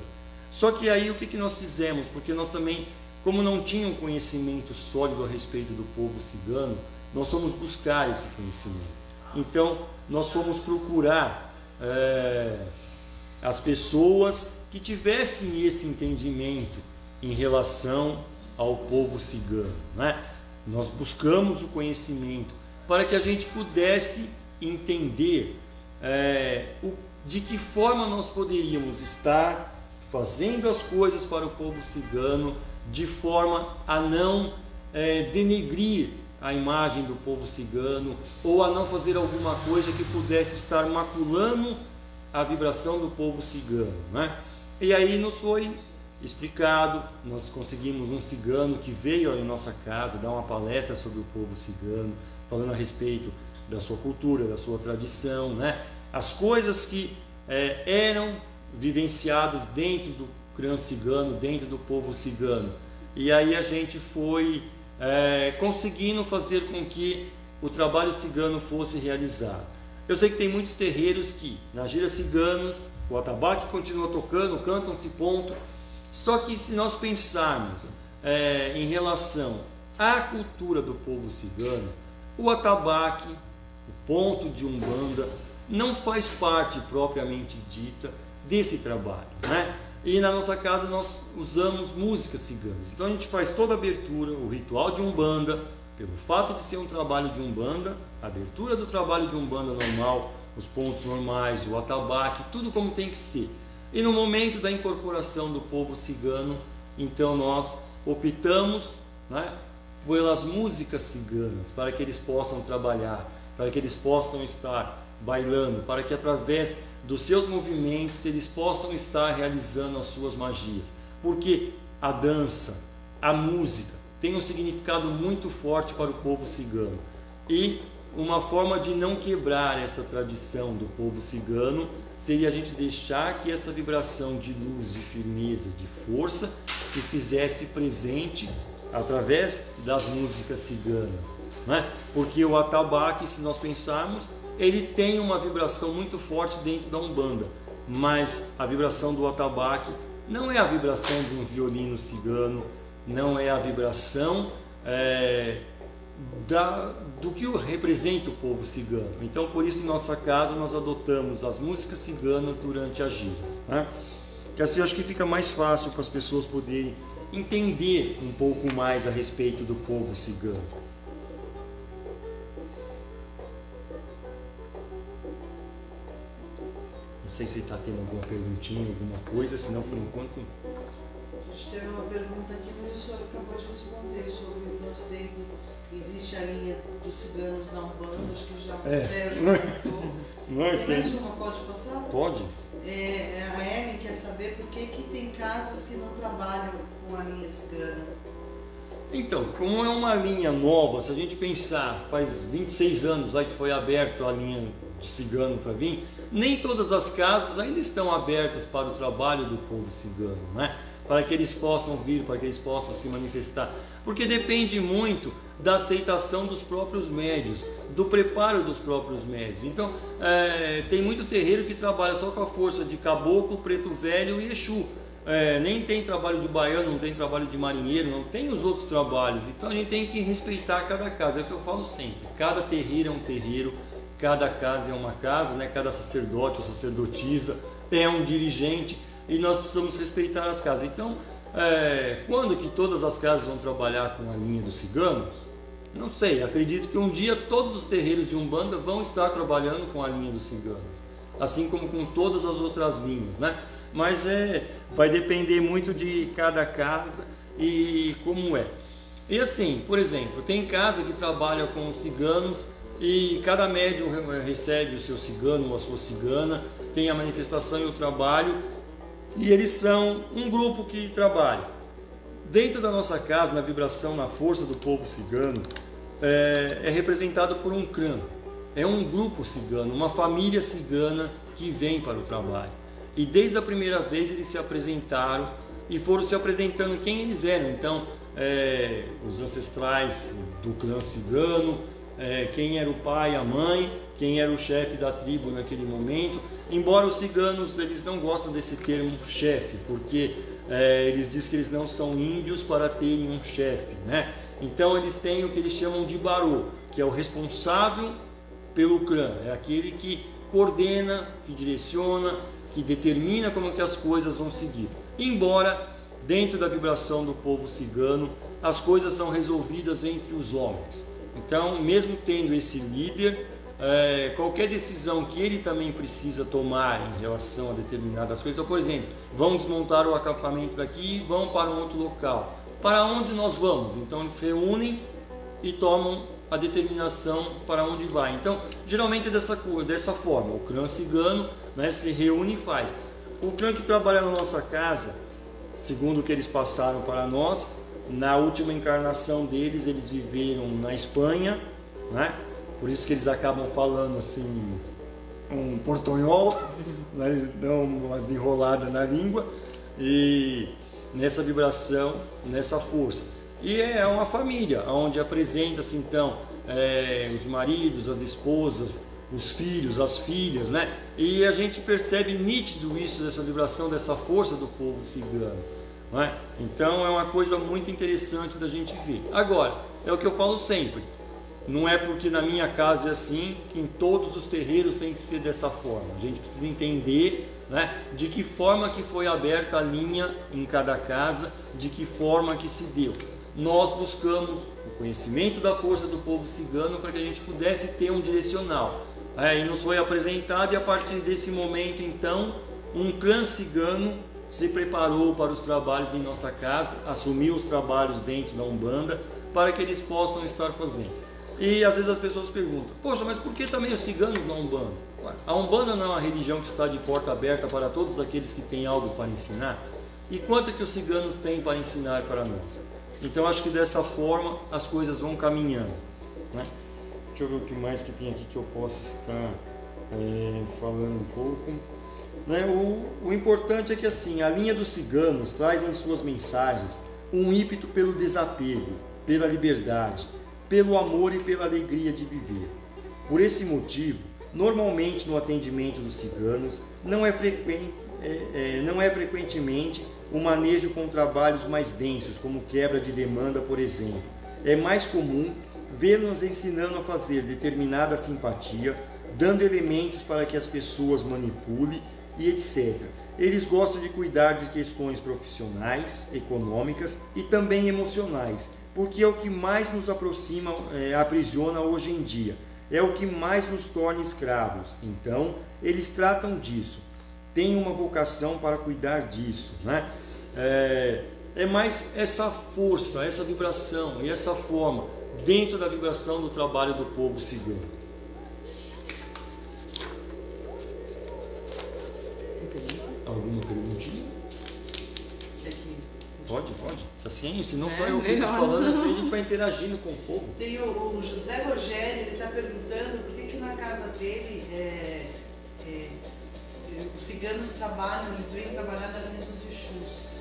Só que aí o que nós fizemos? Porque nós também, como não tínhamos um conhecimento sólido a respeito do povo cigano, nós fomos buscar esse conhecimento. Então nós fomos procurar as pessoas que tivessem esse entendimento em relação ao povo cigano, né? Nós buscamos o conhecimento para que a gente pudesse entender de que forma nós poderíamos estar fazendo as coisas para o povo cigano de forma a não denegrir a imagem do povo cigano, ou a não fazer alguma coisa que pudesse estar maculando a vibração do povo cigano, né? E aí nos foi explicado, nós conseguimos um cigano que veio em nossa casa dar uma palestra sobre o povo cigano, falando a respeito da sua cultura, da sua tradição, né? As coisas que eram vivenciadas dentro do clã cigano, dentro do povo cigano. E aí a gente foi conseguindo fazer com que o trabalho cigano fosse realizado. Eu sei que tem muitos terreiros que, nas giras ciganas, o atabaque continua tocando, cantam-se ponto. Só que se nós pensarmos em relação à cultura do povo cigano, o atabaque, o ponto de Umbanda, não faz parte propriamente dita desse trabalho, né? E na nossa casa nós usamos músicas ciganas. Então a gente faz toda a abertura, o ritual de Umbanda, pelo fato de ser um trabalho de Umbanda, a abertura do trabalho de Umbanda normal, os pontos normais, o atabaque, tudo como tem que ser. E no momento da incorporação do povo cigano, então nós optamos, né, pelas músicas ciganas, para que eles possam trabalhar, para que eles possam estar bailando, para que através dos seus movimentos eles possam estar realizando as suas magias. Porque a dança, a música, tem um significado muito forte para o povo cigano. E uma forma de não quebrar essa tradição do povo cigano seria a gente deixar que essa vibração de luz, de firmeza, de força se fizesse presente através das músicas ciganas, né? Porque o atabaque, se nós pensarmos, ele tem uma vibração muito forte dentro da Umbanda, mas a vibração do atabaque não é a vibração de um violino cigano, não é a vibração do que representa o povo cigano. Então, por isso, em nossa casa, nós adotamos as músicas ciganas durante as giras, né? Que assim eu acho que fica mais fácil para as pessoas poderem entender um pouco mais a respeito do povo cigano. Não sei se está tendo alguma perguntinha, alguma coisa, senão por enquanto... A gente teve uma pergunta aqui, mas o senhor acabou de responder sobre quanto tempo existe a linha dos ciganos na Umbanda, acho que já o Sérgio perguntou. Tem mais uma, pode passar? Pode. A Ellen quer saber por que tem casas que não trabalham com a linha cigana. Então, como é uma linha nova, se a gente pensar, faz 26 anos que foi aberto a linha de cigano para vir, nem todas as casas ainda estão abertas para o trabalho do povo cigano, né? Para que eles possam vir, para que eles possam se manifestar, porque depende muito da aceitação dos próprios médios, do preparo dos próprios médios. Então, tem muito terreiro que trabalha só com a força de caboclo, preto velho e Exu. Nem tem trabalho de baiano, não tem trabalho de marinheiro, não tem os outros trabalhos. Então a gente tem que respeitar cada casa, é o que eu falo sempre. Cada terreiro é um terreiro, cada casa é uma casa, né? Cada sacerdote ou sacerdotisa é um dirigente e nós precisamos respeitar as casas. Então, quando que todas as casas vão trabalhar com a linha dos ciganos? Não sei, acredito que um dia todos os terreiros de Umbanda vão estar trabalhando com a linha dos ciganos, assim como com todas as outras linhas, né? Mas vai depender muito de cada casa e como é. E assim, por exemplo, tem casa que trabalha com os ciganos e cada médium recebe o seu cigano ou a sua cigana, tem a manifestação e o trabalho, e eles são um grupo que trabalha. Dentro da nossa casa, na vibração, na força do povo cigano, é representado por um clã. É um grupo cigano, uma família cigana que vem para o trabalho. E desde a primeira vez eles se apresentaram e foram se apresentando quem eles eram. Então, os ancestrais do clã cigano, quem era o pai, a mãe, quem era o chefe da tribo naquele momento. Embora os ciganos eles não gostam desse termo chefe, porque eles dizem que eles não são índios para terem um chefe, né? Então eles têm o que eles chamam de barô, que é o responsável pelo clã, é aquele que coordena, que direciona, que determina como que as coisas vão seguir. Embora dentro da vibração do povo cigano as coisas são resolvidas entre os homens. Então, mesmo tendo esse líder, qualquer decisão que ele também precisa tomar em relação a determinadas coisas, então, por exemplo, vão desmontar o acampamento daqui e vão para um outro local. Para onde nós vamos? Então eles se reúnem e tomam a determinação para onde vai. Então, geralmente é dessa forma. O clã cigano, né, se reúne e faz. O clã que trabalha na nossa casa, segundo o que eles passaram para nós, na última encarnação deles, eles viveram na Espanha, né? Por isso que eles acabam falando assim, um portunhol, eles dão umas enroladas na língua, e nessa vibração, nessa força. E é uma família, onde apresenta-se então os maridos, as esposas, os filhos, as filhas, né? E a gente percebe nítido isso, dessa vibração, dessa força do povo cigano, não é? Então é uma coisa muito interessante da gente ver. Agora, é o que eu falo sempre, não é porque na minha casa é assim que em todos os terreiros tem que ser dessa forma. A gente precisa entender né? De que forma que foi aberta a linha em cada casa, de que forma que se deu. Nós buscamos o conhecimento da força do povo cigano para que a gente pudesse ter um direcional. E nos foi apresentado, e a partir desse momento, então, um clã cigano se preparou para os trabalhos em nossa casa, assumiu os trabalhos dentro da Umbanda, para que eles possam estar fazendo. E às vezes as pessoas perguntam, poxa, mas por que também os ciganos na Umbanda? A Umbanda não é uma religião que está de porta aberta para todos aqueles que têm algo para ensinar? E quanto que os ciganos têm para ensinar para nós? Então acho que dessa forma as coisas vão caminhando, né? Deixa eu ver o que mais que tem aqui que eu possa estar falando um pouco, né? O importante é que assim, a linha dos ciganos traz em suas mensagens um ímpeto pelo desapego, pela liberdade, pelo amor e pela alegria de viver. Por esse motivo, normalmente no atendimento dos ciganos não é frequentemente o manejo com trabalhos mais densos, como quebra de demanda, por exemplo. É mais comum vê-los ensinando a fazer determinada simpatia, dando elementos para que as pessoas manipulem e etc. Eles gostam de cuidar de questões profissionais, econômicas e também emocionais, porque é o que mais nos aproxima, aprisiona hoje em dia. É o que mais nos torna escravos. Então, eles tratam disso. Tem uma vocação para cuidar disso, né? É mais essa força, essa vibração e essa forma dentro da vibração do trabalho do povo cigano. Alguma perguntinha? Pode. Assim, se não só eu fico falando, assim a gente vai interagindo com o povo. Tem o José Rogério, ele está perguntando por que na casa dele os ciganos trabalham, eles vêm trabalhar na linha dos Exus.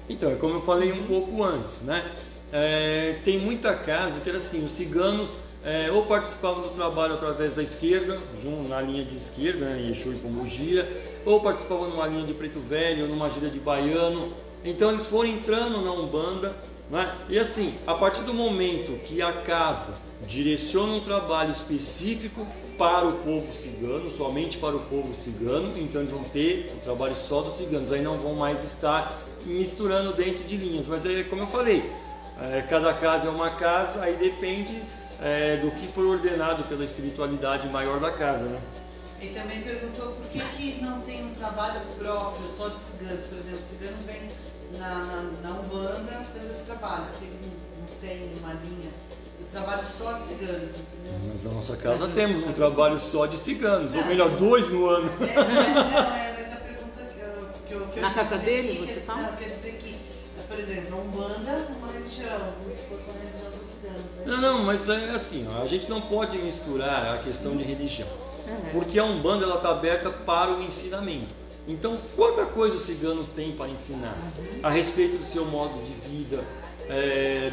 Então, é como eu falei um pouco antes, né? Tem muita casa que era assim, os ciganos ou participavam do trabalho através da esquerda, na linha de esquerda, né, Exu e Pombogira, ou participavam numa linha de Preto Velho, numa gíria de baiano. Então eles foram entrando na Umbanda, né? E assim, a partir do momento que a casa direciona um trabalho específico para o povo cigano, somente para o povo cigano, então eles vão ter o trabalho só dos ciganos, aí não vão mais estar misturando dentro de linhas. Mas aí, como eu falei, cada casa é uma casa, aí depende do que foi ordenado pela espiritualidade maior da casa, né? E também perguntou por que não tem um trabalho próprio só de ciganos. Por exemplo, ciganos vêm na Umbanda fazer esse trabalho, porque não tem uma linha de trabalho só de ciganos, entendeu? Mas na nossa casa temos um trabalho só de ciganos, ou melhor, 2 no ano. Mas a pergunta que eu na casa dele, aqui, você fala? Não, quer dizer que, por exemplo, a Umbanda é uma religião, como se fosse uma religião dos ciganos, né? Não, mas é assim, a gente não pode misturar a questão de religião, porque a Umbanda está aberta para o ensinamento. Então, quanta coisa os ciganos têm para ensinar a respeito do seu modo de vida,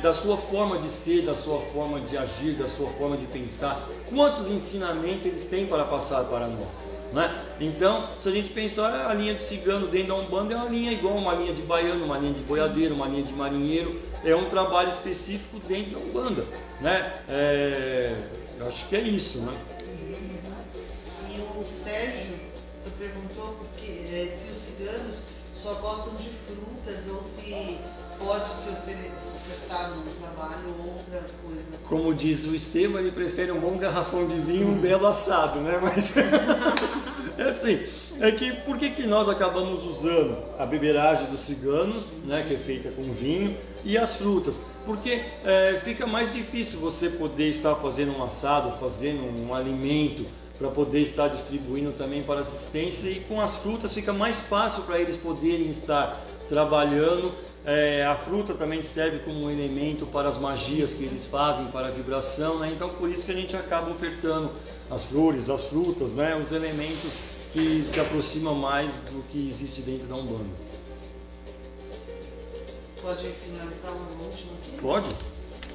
da sua forma de ser, da sua forma de agir, da sua forma de pensar, quantos ensinamentos eles têm para passar para nós, né? Então, se a gente pensar, a linha de cigano dentro da Umbanda é uma linha igual uma linha de baiano, uma linha de boiadeiro, uma linha de marinheiro, é um trabalho específico dentro da Umbanda, né? Eu acho que é isso, né? E o Sérgio perguntou se os ciganos só gostam de frutas ou se pode se ofertar no trabalho ou outra coisa. Como diz o Estevam, ele prefere um bom garrafão de vinho e um belo assado, né? Mas é assim, por que nós acabamos usando a beberagem dos ciganos, né, que é feita com vinho, e as frutas? Porque fica mais difícil você poder estar fazendo um assado, fazendo um alimento para poder estar distribuindo também para assistência, e com as frutas fica mais fácil para eles poderem estar trabalhando. A fruta também serve como um elemento para as magias que eles fazem, para a vibração, né? Então por isso que a gente acaba ofertando as flores, as frutas, né? Os elementos que se aproximam mais do que existe dentro da Umbanda. Pode finalizar uma última aqui? Pode.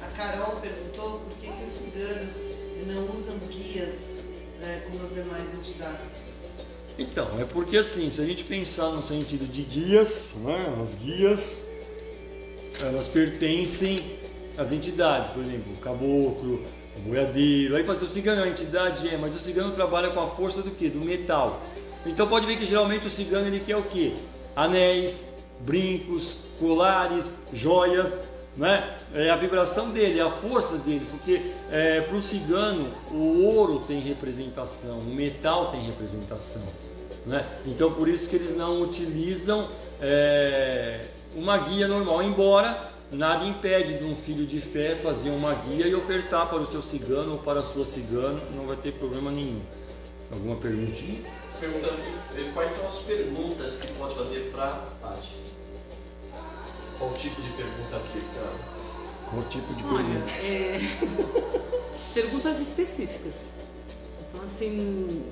A Carol perguntou por que os ciganos não usam guias como as demais entidades. Então, é porque assim, se a gente pensar no sentido de guias, né, as guias, elas pertencem às entidades, por exemplo, o caboclo, o boiadeiro. Aí o cigano é uma entidade, mas o cigano trabalha com a força do quê? Do metal. Então pode ver que geralmente o cigano ele quer o quê? Anéis, brincos, colares, joias, né? É a vibração dele, a força dele, porque para o cigano o ouro tem representação, o metal tem representação, né? Então por isso que eles não utilizam uma guia normal, embora nada impede de um filho de fé fazer uma guia e ofertar para o seu cigano ou para a sua cigana, não vai ter problema nenhum. Alguma perguntinha? Perguntando aqui, quais são as perguntas que pode fazer para a Paty? Qual tipo de pergunta aplica? Qual tipo de pergunta? Perguntas específicas. Então, assim,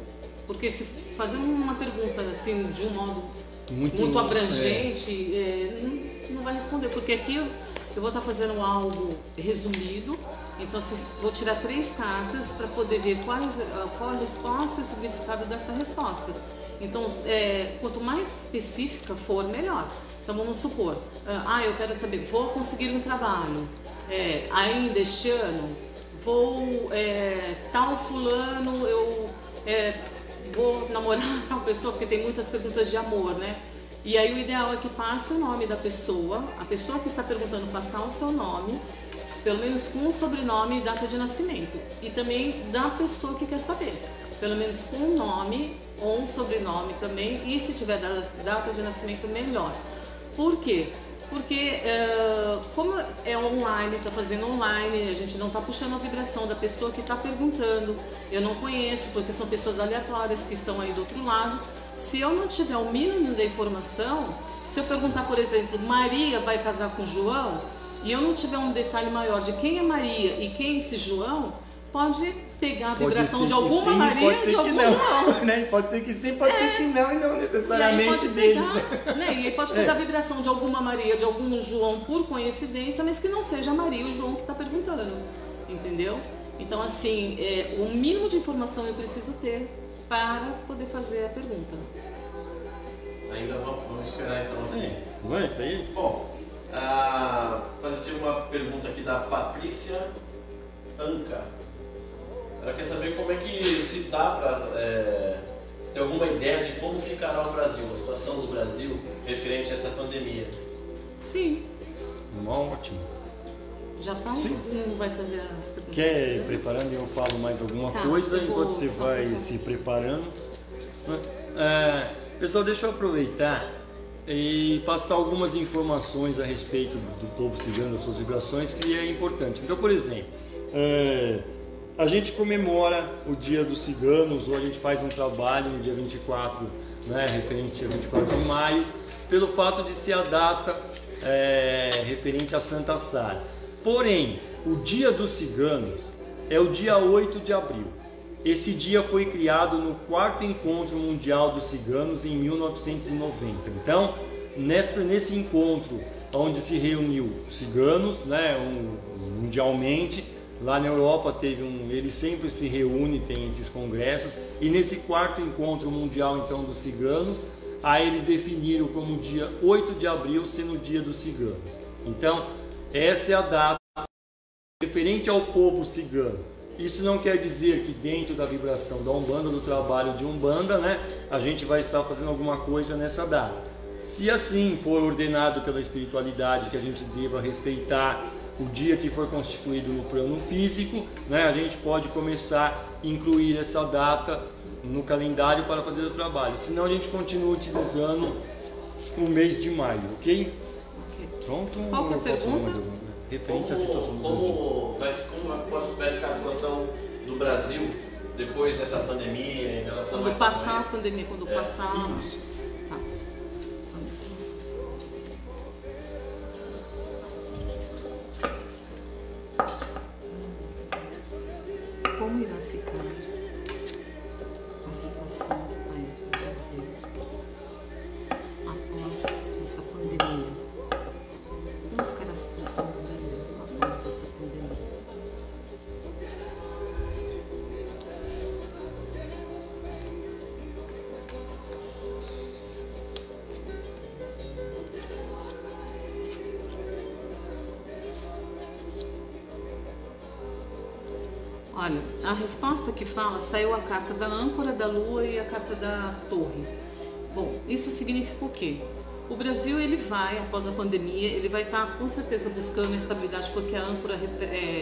porque se fazer uma pergunta assim de um modo muito abrangente, não vai responder, porque aqui eu vou estar fazendo algo resumido. Então, vou tirar 3 cartas para poder ver qual a resposta e o significado dessa resposta. Então, quanto mais específica for, melhor. Então, vamos supor, eu quero saber, vou conseguir um trabalho ainda este ano, tal fulano, eu vou namorar tal pessoa, porque tem muitas perguntas de amor, né? E aí o ideal é que passe o nome da pessoa, a pessoa que está perguntando passar o seu nome, pelo menos com o sobrenome e data de nascimento. E também da pessoa que quer saber. Pelo menos com um nome ou um sobrenome também. E se tiver data de nascimento, melhor. Por quê? Porque como é online, está fazendo online, a gente não está puxando a vibração da pessoa que está perguntando. Eu não conheço, porque são pessoas aleatórias que estão aí do outro lado. Se eu não tiver o mínimo da informação, se eu perguntar, por exemplo, Maria vai casar com João, e eu não tiver um detalhe maior de quem é Maria e quem é esse João, pode pegar a vibração de alguma Maria e de algum João. Né? Pode ser que sim, pode ser que não, e não necessariamente deles. Né? E aí pode pegar a vibração de alguma Maria, de algum João por coincidência, mas que não seja a Maria e o João que está perguntando. Entendeu? Então, assim, o mínimo de informação eu preciso ter para poder fazer a pergunta. Ainda vamos esperar então aqui. Vai, tá aí? Bom, apareceu uma pergunta aqui da Patrícia Anca. Ela quer saber como é que se dá para ter alguma ideia de como ficará o Brasil, a situação do Brasil referente a essa pandemia. Sim. Ótimo. Já faz? Sim. Não vai fazer as perguntas? Quer ir preparando e eu falo mais alguma coisa enquanto você vai se preparando? Pessoal, deixa eu aproveitar e passar algumas informações a respeito do povo cigano, das suas vibrações, que é importante. Então, por exemplo, a gente comemora o Dia dos Ciganos, ou a gente faz um trabalho no dia 24, né, referente a 24 de maio, pelo fato de ser a data referente a Santa Sara. Porém, o Dia dos Ciganos é o dia 8 de abril. Esse dia foi criado no 4º Encontro Mundial dos Ciganos em 1990. Então, nesse encontro, onde se reuniu ciganos, né, mundialmente, lá na Europa eles sempre se reúnem, tem esses congressos, e nesse 4º Encontro Mundial então dos Ciganos, aí eles definiram como dia 8 de abril sendo o Dia dos Ciganos. Então, essa é a data referente ao povo cigano. Isso não quer dizer que dentro da vibração da Umbanda, do trabalho de Umbanda, né, a gente vai estar fazendo alguma coisa nessa data. Se assim for ordenado pela espiritualidade que a gente deva respeitar o dia que for constituído no plano físico, né, a gente pode começar a incluir essa data no calendário para fazer o trabalho. Senão a gente continua utilizando o mês de maio, ok? Pronto? Qual que é a pergunta? Referente à situação do Brasil. Como vai ficar a situação do Brasil depois dessa pandemia, em relação quando a passar a pandemia, quando passar... Isso. Tá. Vamos lá. Como irá ficar a situação do país do Brasil após essa pandemia? Como ficará a situação do Brasil após essa pandemia? Olha, a resposta que fala, saiu a carta da âncora, da lua e a carta da torre. Bom, isso significa o quê? O Brasil, ele vai, após a pandemia, ele vai estar com certeza buscando a estabilidade, porque a âncora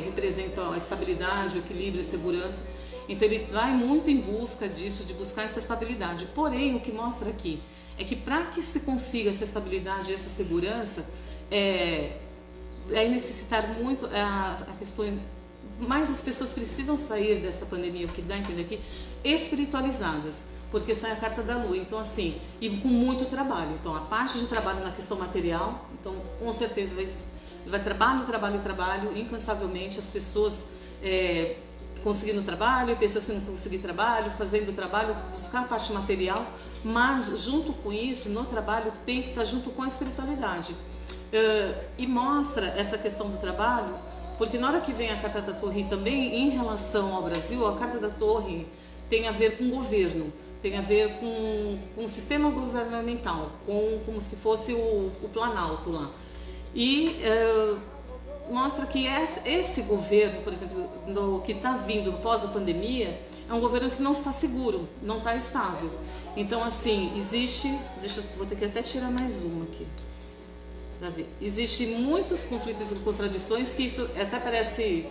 representa a estabilidade, o equilíbrio, a segurança. Então ele vai muito em busca disso, de buscar essa estabilidade. Porém, o que mostra aqui é que para que se consiga essa estabilidade e essa segurança, é necessitar muito a questão, mas as pessoas precisam sair dessa pandemia, o que dá a entender aqui, espiritualizadas, porque sai a carta da lua. Então assim, e com muito trabalho. Então a parte de trabalho na questão material, então com certeza vai trabalho, incansavelmente, as pessoas conseguindo trabalho, pessoas que não conseguem trabalho, fazendo trabalho, buscar a parte material, mas junto com isso, no trabalho, tem que estar junto com a espiritualidade. E mostra essa questão do trabalho, porque na hora que vem a carta da torre também, em relação ao Brasil, a carta da torre tem a ver com governo, tem a ver com o sistema governamental, como se fosse o Planalto lá. E mostra que esse governo, por exemplo, que está vindo pós a pandemia, é um governo que não está seguro, não está estável. Então, assim, vou ter que até tirar mais uma aqui. Existem muitos conflitos e contradições, que isso até parece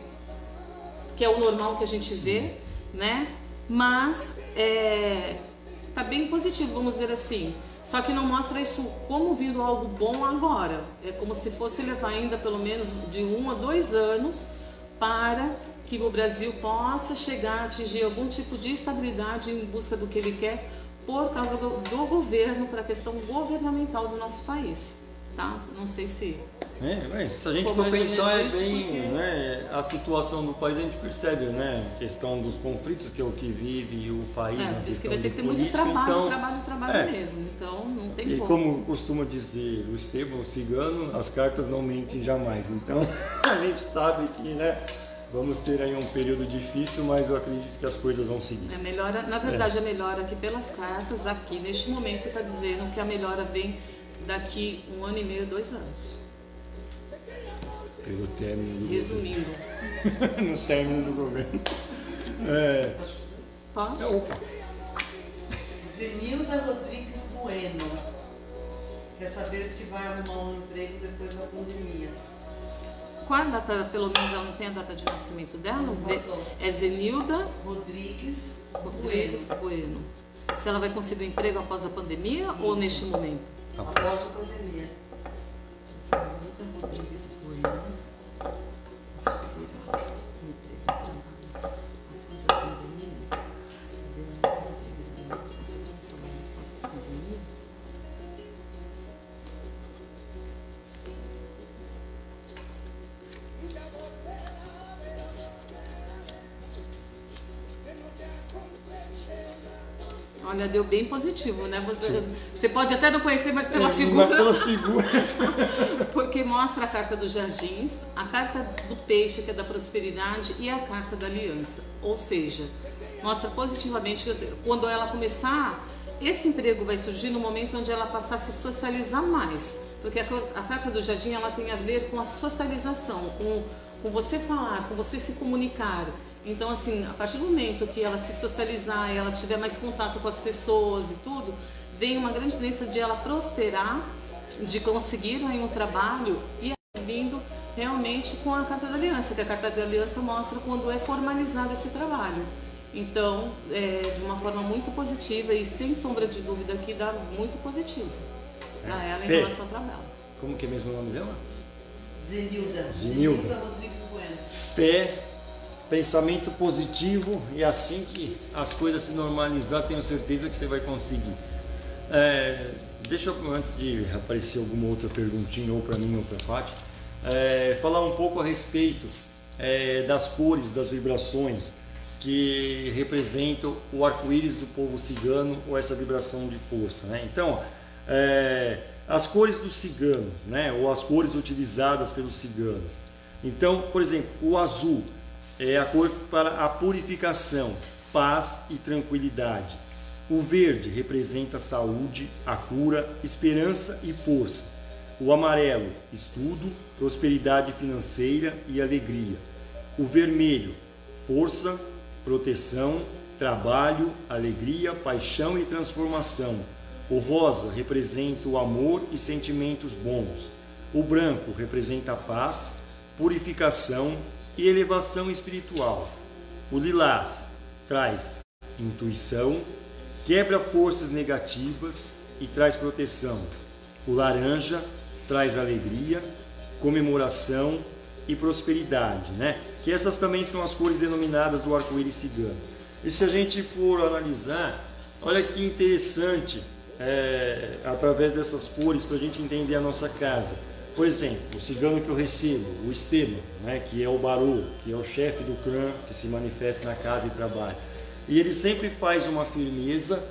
que é o normal que a gente vê, né? Mas tá bem positivo, vamos dizer assim. Só que não mostra isso como vindo algo bom agora. É como se fosse levar ainda pelo menos de 1 a 2 anos para que o Brasil possa chegar a atingir algum tipo de estabilidade em busca do que ele quer por causa do governo, para a questão governamental do nosso país. Tá? Não sei se... se a gente for pensar, né, a situação do país, a gente percebe, né, a questão dos conflitos, que é o que vive o país. Diz que vai ter que ter muito trabalho, trabalho mesmo, então não tem como. E como costuma dizer o Estevão Cigano, as cartas não mentem jamais. Então a gente sabe que, né, vamos ter aí um período difícil, mas eu acredito que as coisas vão seguir. Na verdade, a melhora aqui pelas cartas, aqui neste momento, está dizendo que a melhora vem daqui 1 ano e meio, 2 anos. Pelo término do Resumindo. governo. No término do governo. Pode? Opa. Zenilda Rodrigues Bueno quer saber se vai arrumar um emprego depois da pandemia. Qual a data, pelo menos ela não tem a data de nascimento dela? É Zenilda Rodrigues Bueno. Se ela vai conseguir um emprego após a pandemia ou neste momento? Após a pandemia. Zenilda Rodrigues Bueno. Conseguirá um emprego e trabalho após a pandemia? Zenilda Rodrigues Bueno conseguirá um trabalho após a pandemia? Olha, deu bem positivo, né? Você pode até não conhecer, mas pela figura. Mas pelas figuras. Porque mostra a carta dos jardins, a carta do peixe, que é da prosperidade, e a carta da aliança. Ou seja, mostra positivamente que quando ela começar, esse emprego vai surgir no momento onde ela passar a se socializar mais. Porque a carta do jardim, ela tem a ver com a socialização, com você falar, com você se comunicar. Então, assim, a partir do momento que ela se socializar, ela tiver mais contato com as pessoas e tudo, vem uma grande tendência de ela prosperar, de conseguir aí um trabalho e vindo realmente com a carta da aliança, que a carta da aliança mostra quando é formalizado esse trabalho. Então, de uma forma muito positiva e sem sombra de dúvida que dá muito positivo para ela em relação ao trabalho. Como que é mesmo o nome dela? Zenilda Rodrigues Bueno. Fé, pensamento positivo, e assim que as coisas se normalizar, tenho certeza que você vai conseguir. Deixa eu, antes de aparecer alguma outra perguntinha, ou para mim ou para a Fátima, falar um pouco a respeito das cores, das vibrações que representam o arco-íris do povo cigano, ou essa vibração de força, né? Então, as cores dos ciganos, né? Ou as cores utilizadas pelos ciganos. Então, por exemplo, o azul é a cor para a purificação, paz e tranquilidade. O verde representa a saúde, a cura, esperança e força. O amarelo, estudo, prosperidade financeira e alegria. O vermelho, força, proteção, trabalho, alegria, paixão e transformação. O rosa representa o amor e sentimentos bons. O branco representa a paz, purificação e elevação espiritual. O lilás traz intuição, quebra forças negativas e traz proteção. O laranja traz alegria, comemoração e prosperidade, né? Que essas também são as cores denominadas do arco-íris cigano. E se a gente for analisar, olha que interessante, através dessas cores, para a gente entender a nossa casa. Por exemplo, o cigano que eu recebo, o Esteban, né, que é o Barô, que é o chefe do clã, que se manifesta na casa e trabalha. E ele sempre faz uma firmeza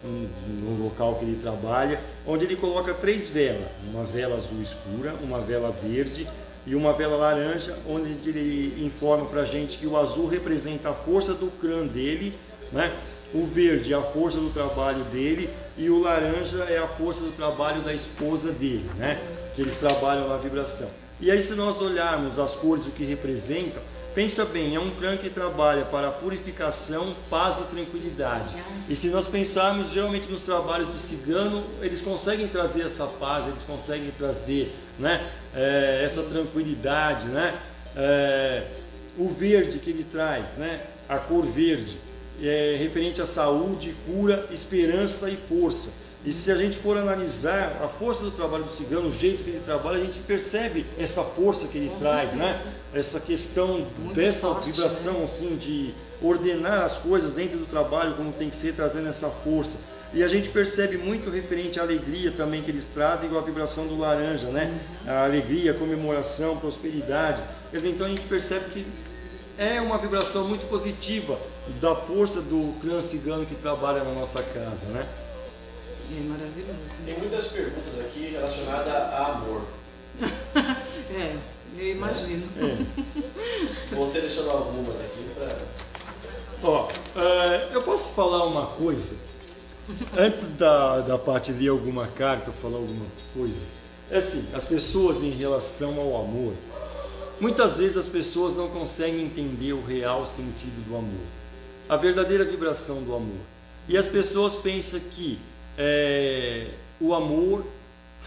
no local que ele trabalha, onde ele coloca 3 velas, uma vela azul escura, uma vela verde e uma vela laranja, onde ele informa para a gente que o azul representa a força do clã dele, né? O verde é a força do trabalho dele e o laranja é a força do trabalho da esposa dele, né? Que eles trabalham na vibração. E aí, se nós olharmos as cores, o que representam, pensa bem, é um clã que trabalha para a purificação, paz e tranquilidade. E se nós pensarmos geralmente nos trabalhos do cigano, eles conseguem trazer essa paz, eles conseguem trazer, né, essa tranquilidade, né? O verde que ele traz, né, a cor verde, é referente à saúde, cura, esperança e força. E se a gente for analisar a força do trabalho do cigano, o jeito que ele trabalha, a gente percebe essa força que ele traz, né? Essa questão muito dessa forte, vibração, né? Assim, de ordenar as coisas dentro do trabalho como tem que ser, trazendo essa força. E a gente percebe muito referente à alegria também que eles trazem, igual a vibração do laranja, né? A alegria, a comemoração, prosperidade. Quer dizer, então a gente percebe que é uma vibração muito positiva da força do clã cigano que trabalha na nossa casa, né? É maravilhoso. Tem muitas perguntas aqui relacionadas a amor. Eu imagino. Vou selecionar algumas aqui para... eu posso falar uma coisa? Antes da Paty ler alguma carta ou falar alguma coisa. É assim, as pessoas em relação ao amor, muitas vezes as pessoas não conseguem entender o real sentido do amor, a verdadeira vibração do amor. E as pessoas pensam que o amor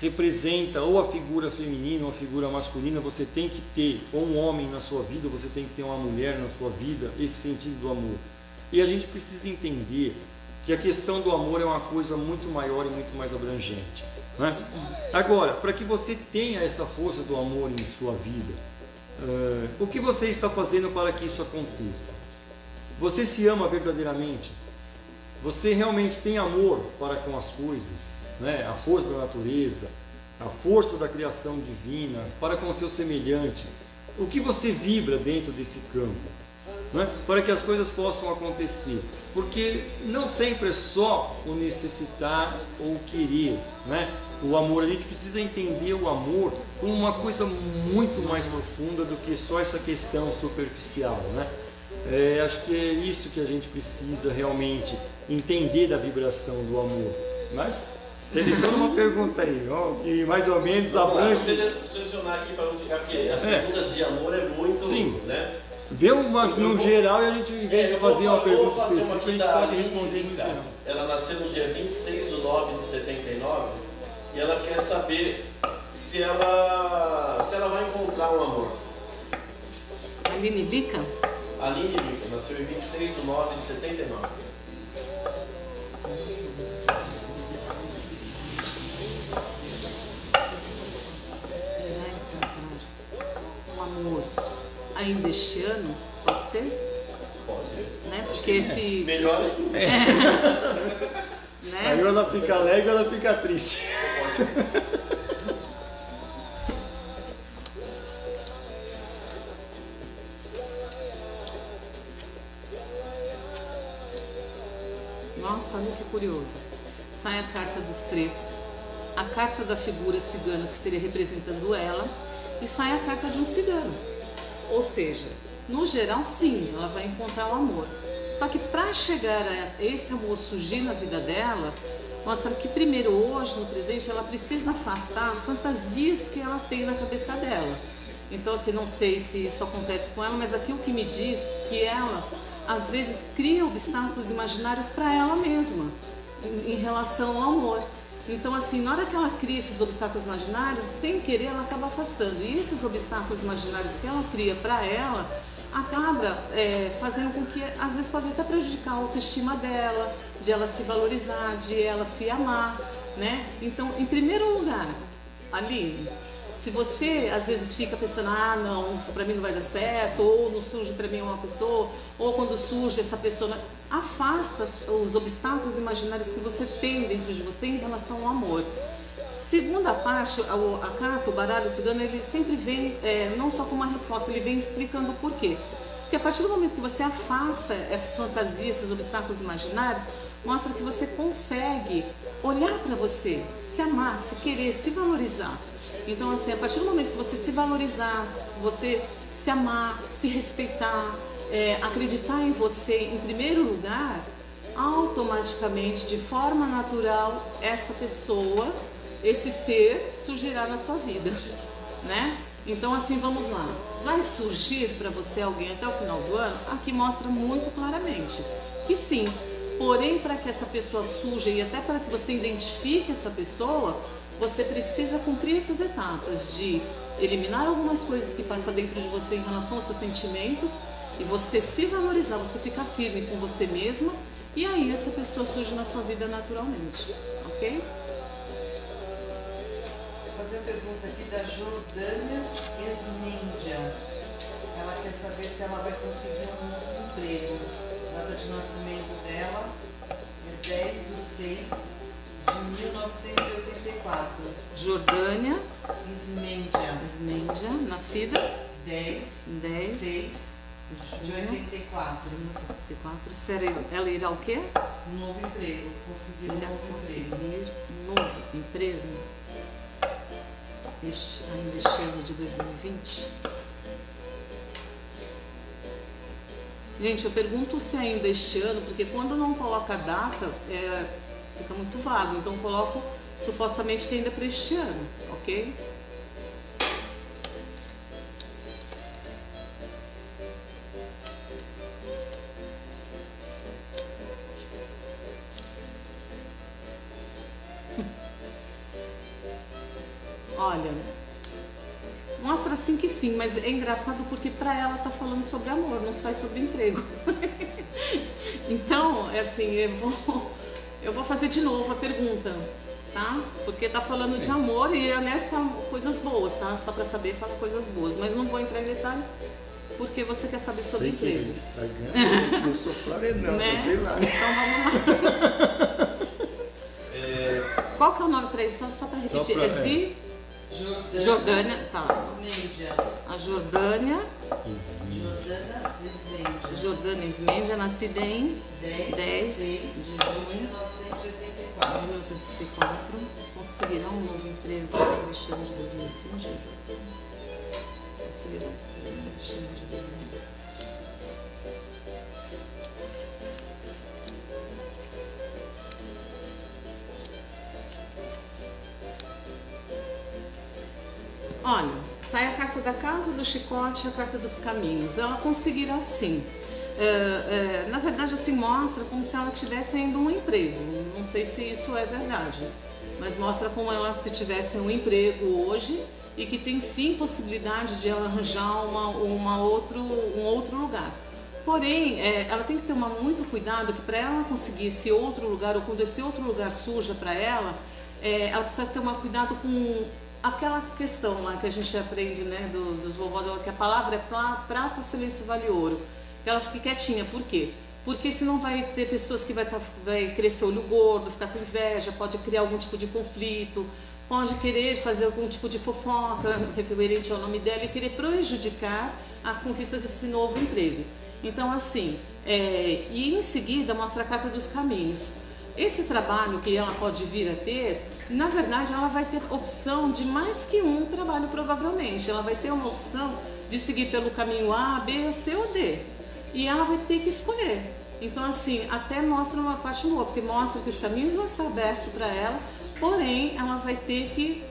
representa ou a figura feminina ou a figura masculina. Você tem que ter ou um homem na sua vida, você tem que ter uma mulher na sua vida, esse sentido do amor. E a gente precisa entender que a questão do amor é uma coisa muito maior e muito mais abrangente, né? Agora, para que você tenha essa força do amor em sua vida, o que você está fazendo para que isso aconteça? Você se ama verdadeiramente? Você realmente tem amor para com as coisas, né? A força da natureza, a força da criação divina, para com o seu semelhante. O que você vibra dentro desse campo, né? Para que as coisas possam acontecer. Porque não sempre é só o necessitar ou o querer, né? O amor, a gente precisa entender o amor como uma coisa muito mais profunda do que só essa questão superficial, né? Acho que é isso que a gente precisa realmente entender da vibração do amor. Mas seleciona uma pergunta aí, que mais ou menos abrange. Vou selecionar aqui para não ficar, porque as perguntas de amor é muito. Sim. Né? Vê uma no geral e a gente, em vez de fazer uma pergunta específica, a gente pode responder no geral. Ela nasceu no dia 26/9/79 e ela quer saber se ela vai encontrar um amor. Aline Bica? Aline Bica, nasceu em 26/9/79. Um amor ainda este ano, pode ser? Pode ser. Né? Porque esse... Melhor aqui. Né? Aí ela fica alegre ou ela fica triste. Nossa, olha que curioso. Sai a carta dos trepos, a carta da figura cigana que seria representando ela, e sai a carta de um cigano. Ou seja, no geral, sim, ela vai encontrar o amor. Só que para chegar a esse amor surgir na vida dela, mostra que primeiro, hoje, no presente, ela precisa afastar fantasias que ela tem na cabeça dela. Então, assim, não sei se isso acontece com ela, mas aqui o que me diz que ela, às vezes, cria obstáculos imaginários para ela mesma, em relação ao amor. Então, assim, na hora que ela cria esses obstáculos imaginários, sem querer, ela acaba afastando. E esses obstáculos imaginários que ela cria para ela, acaba fazendo com que, às vezes, pode até prejudicar a autoestima dela, de ela se valorizar, de ela se amar, né? Então, em primeiro lugar, Aline, se você às vezes fica pensando, ah, não, pra mim não vai dar certo, ou não surge pra mim uma pessoa, ou quando surge essa pessoa, afasta os obstáculos imaginários que você tem dentro de você em relação ao amor. Segunda parte, a carta, o baralho cigano, ele sempre vem, não só com uma resposta, ele vem explicando o porquê. Porque a partir do momento que você afasta essas fantasias, esses obstáculos imaginários, mostra que você consegue olhar para você, se amar, se querer, se valorizar. Então, assim, a partir do momento que você se valorizar, você se amar, se respeitar, acreditar em você em primeiro lugar, automaticamente, de forma natural, essa pessoa, esse ser, surgirá na sua vida, né? Então, assim, vamos lá. Vai surgir para você alguém até o final do ano? Aqui mostra muito claramente que sim. Porém, para que essa pessoa surja e até para que você identifique essa pessoa, você precisa cumprir essas etapas de eliminar algumas coisas que passam dentro de você em relação aos seus sentimentos e você se valorizar, você ficar firme com você mesma e aí essa pessoa surge na sua vida naturalmente, ok? Vou fazer a pergunta aqui da Jordânia Esmendia. Ela quer saber se ela vai conseguir um emprego. A data de nascimento dela é 10/6 de 1984. Jordânia Esmendia, nascida 10/6 de 84. 1984. Ela irá o quê? Um novo emprego, conseguir um Irá novo conseguir emprego. novo emprego ainda este ano de 2020. Gente, eu pergunto se ainda este ano, porque quando não coloca a data, fica muito vago. Então, coloco supostamente que ainda é para este ano, ok? Olha, mostra assim que sim, mas é engraçado porque para ela tá falando sobre amor, não sai sobre emprego. Então, é assim, eu vou fazer de novo a pergunta, tá? Porque tá falando de amor e a Nessa fala coisas boas, tá? Só para saber, fala coisas boas, mas não vou entrar em detalhe porque você quer saber sobre emprego. Eu sou não, né? Sei lá. Então vamos lá. Qual que é o nome para isso? Só para repetir. Jordânia, tá. A Jordânia Esmendia, nascida em 10 de junho de 1984. Conseguirá um novo emprego neste ano de 2020? Conseguirá um emprego neste ano de 2020. Olha, sai a carta da casa, do chicote e a carta dos caminhos. Ela conseguirá sim. Na verdade, assim, mostra como se ela tivesse ainda um emprego. Não sei se isso é verdade, mas mostra como ela se tivesse um emprego hoje e que tem sim possibilidade de ela arranjar um outro lugar. Porém, ela tem que ter muito cuidado que para ela conseguir esse outro lugar, ou quando esse outro lugar surja para ela precisa ter cuidado com aquela questão lá que a gente aprende, né, dos vovós, que a palavra é prata, o silêncio vale ouro. Que ela fique quietinha, por quê? Porque senão vai ter pessoas que vai crescer olho gordo, ficar com inveja, pode criar algum tipo de conflito, pode querer fazer algum tipo de fofoca referente ao nome dela e querer prejudicar a conquista desse novo emprego. Então, assim, e em seguida mostra a carta dos caminhos. Esse trabalho que ela pode vir a ter, na verdade, ela vai ter opção de mais que um trabalho, provavelmente. Ela vai ter uma opção de seguir pelo caminho A, B, C ou D. E ela vai ter que escolher. Então, assim, até mostra uma parte boa, porque mostra que os caminhos vão estar abertos para ela, porém, ela vai ter que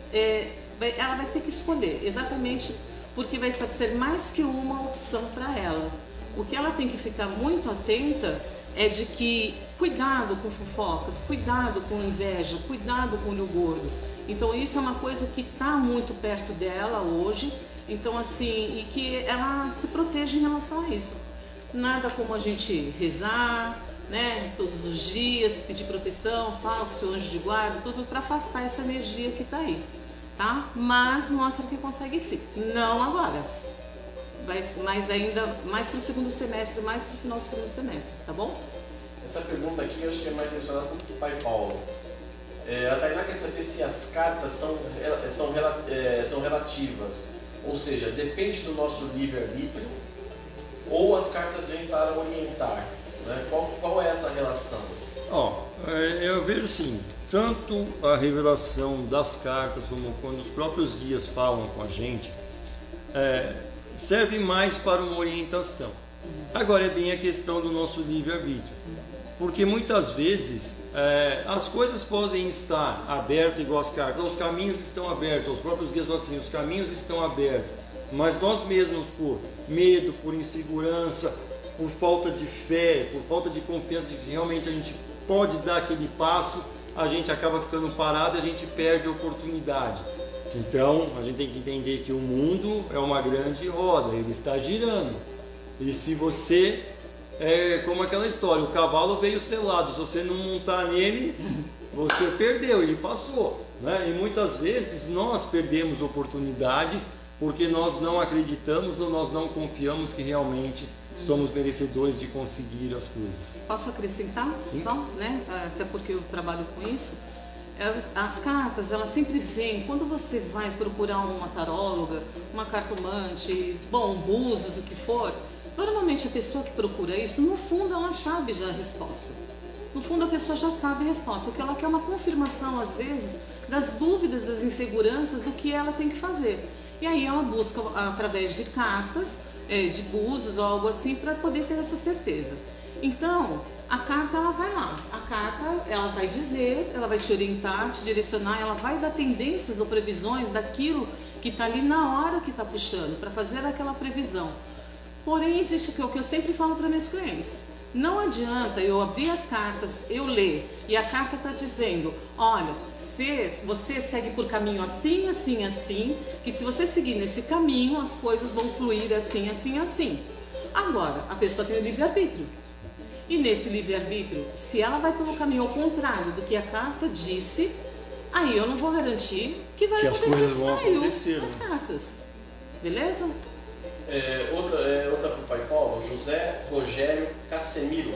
escolher exatamente porque vai ser mais que uma opção para ela. O que ela tem que ficar muito atenta é de que cuidado com fofocas, cuidado com inveja, cuidado com olho gordo. Então isso é uma coisa que está muito perto dela hoje, então assim, e que ela se proteja em relação a isso. Nada como a gente rezar, né, todos os dias, pedir proteção, falar com o seu anjo de guarda, tudo para afastar essa energia que está aí, tá? Mas mostra que consegue sim, não agora. Mas ainda mais para o segundo semestre, mais para o final do segundo semestre, tá bom? Essa pergunta aqui eu acho que é mais relacionada com o Pai Paulo. A Tainá quer saber se as cartas são relativas, ou seja, depende do nosso livre-arbítrio, ou as cartas vêm para orientar, né? Qual é essa relação? Eu vejo sim, tanto a revelação das cartas como quando os próprios guias falam com a gente, serve mais para uma orientação. Agora é bem a questão do nosso livre-arbítrio, porque muitas vezes as coisas podem estar abertas igual as cartas, os caminhos estão abertos, os próprios guias falam assim, os caminhos estão abertos, mas nós mesmos por medo, por insegurança, por falta de fé, por falta de confiança de que realmente a gente pode dar aquele passo, a gente acaba ficando parado e a gente perde a oportunidade. Então, a gente tem que entender que o mundo é uma grande roda, ele está girando. E se você, como aquela história, o cavalo veio selado, se você não montar nele, você perdeu, ele passou, né? E muitas vezes nós perdemos oportunidades porque nós não acreditamos ou nós não confiamos que realmente somos merecedores de conseguir as coisas. Posso acrescentar? Sim. Só, né? Até porque eu trabalho com isso. As cartas, elas sempre vêm, quando você vai procurar uma taróloga, uma cartomante, búzios, o que for, normalmente a pessoa que procura isso, no fundo ela sabe já a resposta. No fundo a pessoa já sabe a resposta, porque ela quer uma confirmação, às vezes, das dúvidas, das inseguranças do que ela tem que fazer. E aí ela busca através de cartas, de búzios ou algo assim, para poder ter essa certeza. Então, a carta ela vai lá, a carta ela vai dizer, ela vai te orientar, te direcionar, ela vai dar tendências ou previsões daquilo que está ali na hora que está puxando, para fazer aquela previsão. Porém, existe o que eu sempre falo para meus clientes. Não adianta eu abrir as cartas, eu ler, e a carta está dizendo, olha, você segue por caminho assim, assim, assim, que se você seguir nesse caminho, as coisas vão fluir assim, assim, assim. Agora, a pessoa tem o livre-arbítrio. E nesse livre-arbítrio, se ela vai pelo caminho ao contrário do que a carta disse, aí eu não vou garantir que vai acontecer o que saiu nas cartas. Beleza? Outra para o Pai Paulo, José Rogério Casemiro.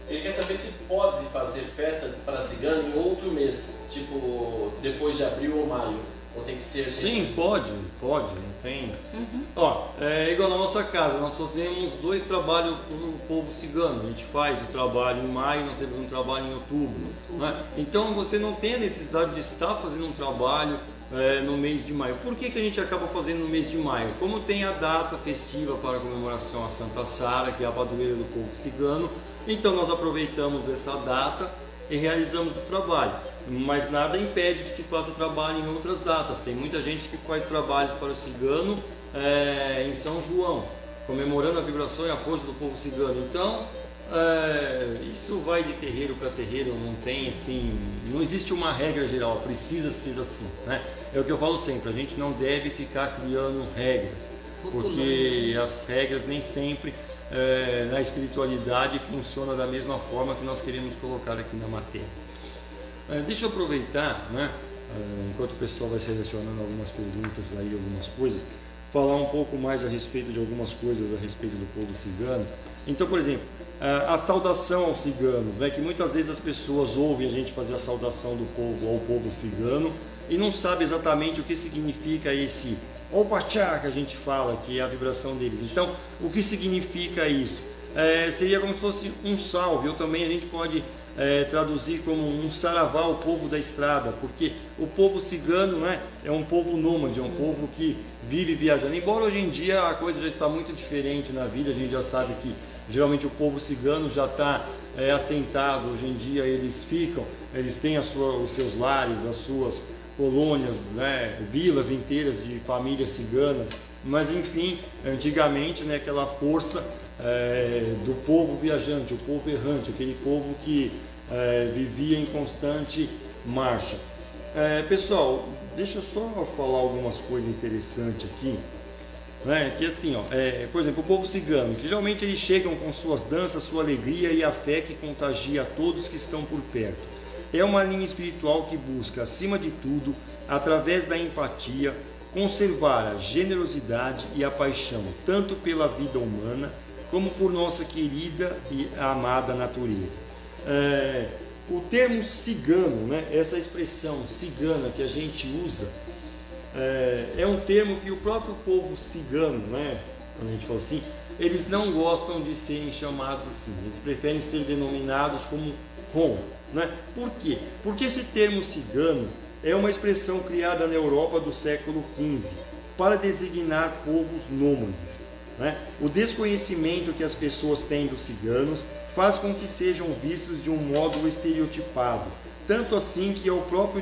Ele quer saber se pode fazer festa para cigano em outro mês, tipo depois de abril ou maio. Ou tem que ser... Sim, pode, não tem. É igual na nossa casa, nós fazemos 2 trabalhos para o povo cigano. A gente faz o trabalho em maio, nós temos um trabalho em outubro. Né? Então você não tem a necessidade de estar fazendo um trabalho no mês de maio. Por que a gente acaba fazendo no mês de maio? Como tem a data festiva para a comemoração a Santa Sara, que é a padroeira do povo cigano, então nós aproveitamos essa data e realizamos o trabalho. Mas nada impede que se faça trabalho em outras datas. Tem muita gente que faz trabalhos para o cigano em São João, comemorando a vibração e a força do povo cigano. Então, isso vai de terreiro para terreiro, não tem assim, não existe uma regra geral, precisa ser assim, né? É o que eu falo sempre, a gente não deve ficar criando regras, porque as regras nem sempre na espiritualidade funcionam da mesma forma que nós queremos colocar aqui na matéria. Deixa eu aproveitar, né, enquanto o pessoal vai selecionando algumas perguntas aí, algumas coisas, falar um pouco mais a respeito de algumas coisas a respeito do povo cigano. Então, por exemplo, a saudação aos ciganos, né, que muitas vezes as pessoas ouvem a gente fazer a saudação do povo ao povo cigano e não sabe exatamente o que significa esse Opachá que a gente fala, que é a vibração deles. Então, o que significa isso? Seria como se fosse um salve, ou também a gente pode traduzir como um saravá ao povo da estrada, porque o povo cigano, né, é um povo nômade, é um povo que vive viajando. Embora hoje em dia a coisa já está muito diferente na vida, a gente já sabe que geralmente o povo cigano já está assentado, hoje em dia eles têm os seus lares, as suas colônias, né, vilas inteiras de famílias ciganas, mas enfim, antigamente, né, aquela força do povo viajante, o povo errante, aquele povo que vivia em constante marcha. Pessoal, deixa eu só falar algumas coisas interessantes aqui, né? Que assim, ó, por exemplo, o povo cigano, que geralmente eles chegam com suas danças, sua alegria e a fé que contagia a todos que estão por perto. É uma linha espiritual que busca, acima de tudo, através da empatia, conservar a generosidade e a paixão, tanto pela vida humana, como por nossa querida e amada natureza. O termo cigano, né, essa expressão cigana que a gente usa, é um termo que o próprio povo cigano, né, quando a gente fala assim, eles não gostam de serem chamados assim, eles preferem ser denominados como Rom, né? Por quê? Porque esse termo cigano é uma expressão criada na Europa do século XV para designar povos nômades, né? O desconhecimento que as pessoas têm dos ciganos faz com que sejam vistos de um modo estereotipado, tanto assim que o próprio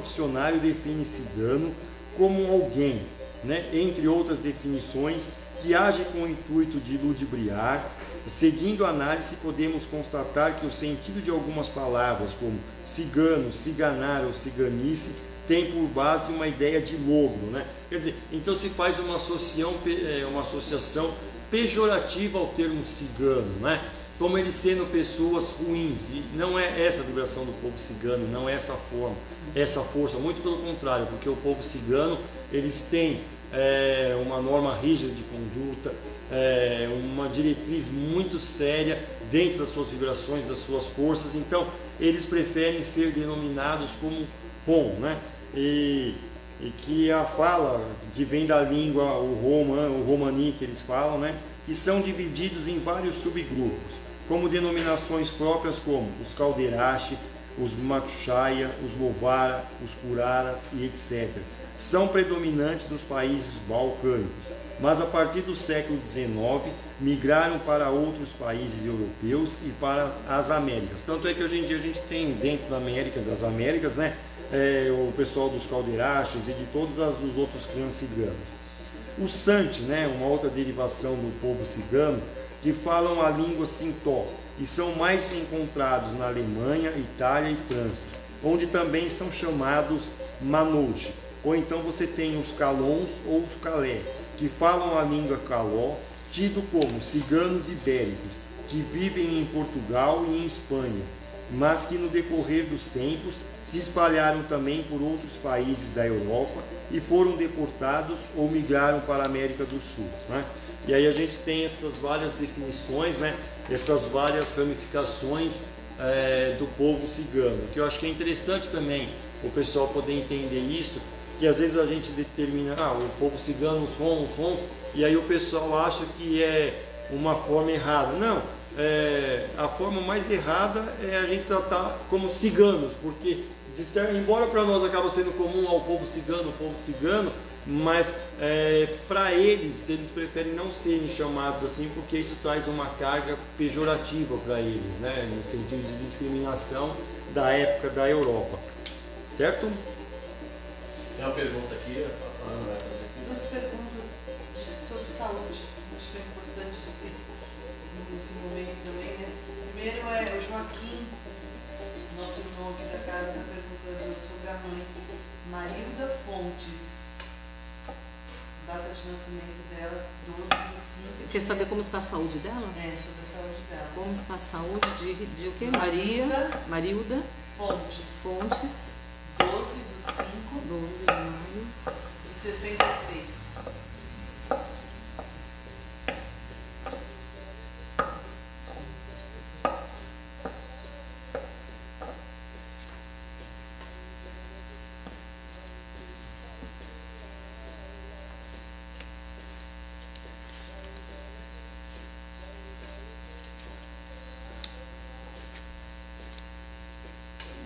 dicionário define cigano como alguém, né, entre outras definições, que age com o intuito de ludibriar. Seguindo a análise, podemos constatar que o sentido de algumas palavras, como cigano, ciganar ou ciganice, tem por base uma ideia de logro, né? Quer dizer, então se faz uma associação pejorativa ao termo cigano, né? Como eles sendo pessoas ruins, e não é essa a vibração do povo cigano, não é essa forma, essa força, muito pelo contrário, porque o povo cigano, eles têm uma norma rígida de conduta, uma diretriz muito séria dentro das suas vibrações, das suas forças, então eles preferem ser denominados como Rom, né? E que a fala que vem da língua, o romani que eles falam, né? Que são divididos em vários subgrupos, como denominações próprias como os Calderache, os Machuchaya, os Lovara, os Curaras e etc. São predominantes nos países balcânicos, mas a partir do século XIX migraram para outros países europeus e para as Américas. Tanto é que hoje em dia a gente tem dentro das Américas, né, o pessoal dos Calderaches e de todos os outros clãs ciganos. Os Santi, né, uma outra derivação do povo cigano, que falam a língua Sintó, e são mais encontrados na Alemanha, Itália e França, onde também são chamados Manouche. Ou então você tem os Calons ou os Calé, que falam a língua Caló, tido como ciganos ibéricos, que vivem em Portugal e em Espanha, mas que no decorrer dos tempos se espalharam também por outros países da Europa e foram deportados ou migraram para a América do Sul, né? E aí a gente tem essas várias definições, né? Essas várias ramificações do povo cigano, que eu acho que é interessante também o pessoal poder entender isso, que às vezes a gente determina, o povo cigano, os Roms, e aí o pessoal acha que é uma forma errada. Não, a forma mais errada é a gente tratar como ciganos, porque embora para nós acaba sendo comum ao povo cigano, mas para eles preferem não serem chamados assim, porque isso traz uma carga pejorativa para eles, né, no sentido de discriminação da época da Europa, certo? Tem uma pergunta aqui, duas perguntas sobre saúde, acho que é importante nesse momento também, né? Primeiro é o Joaquim, nosso irmão aqui da casa, está perguntando sobre a mãe Marilda Fontes, data de nascimento dela, 12/5. Quer saber como está a saúde dela? Sobre a saúde dela. Como está a saúde de o quê? Marilda Fontes. 12 de maio de 63.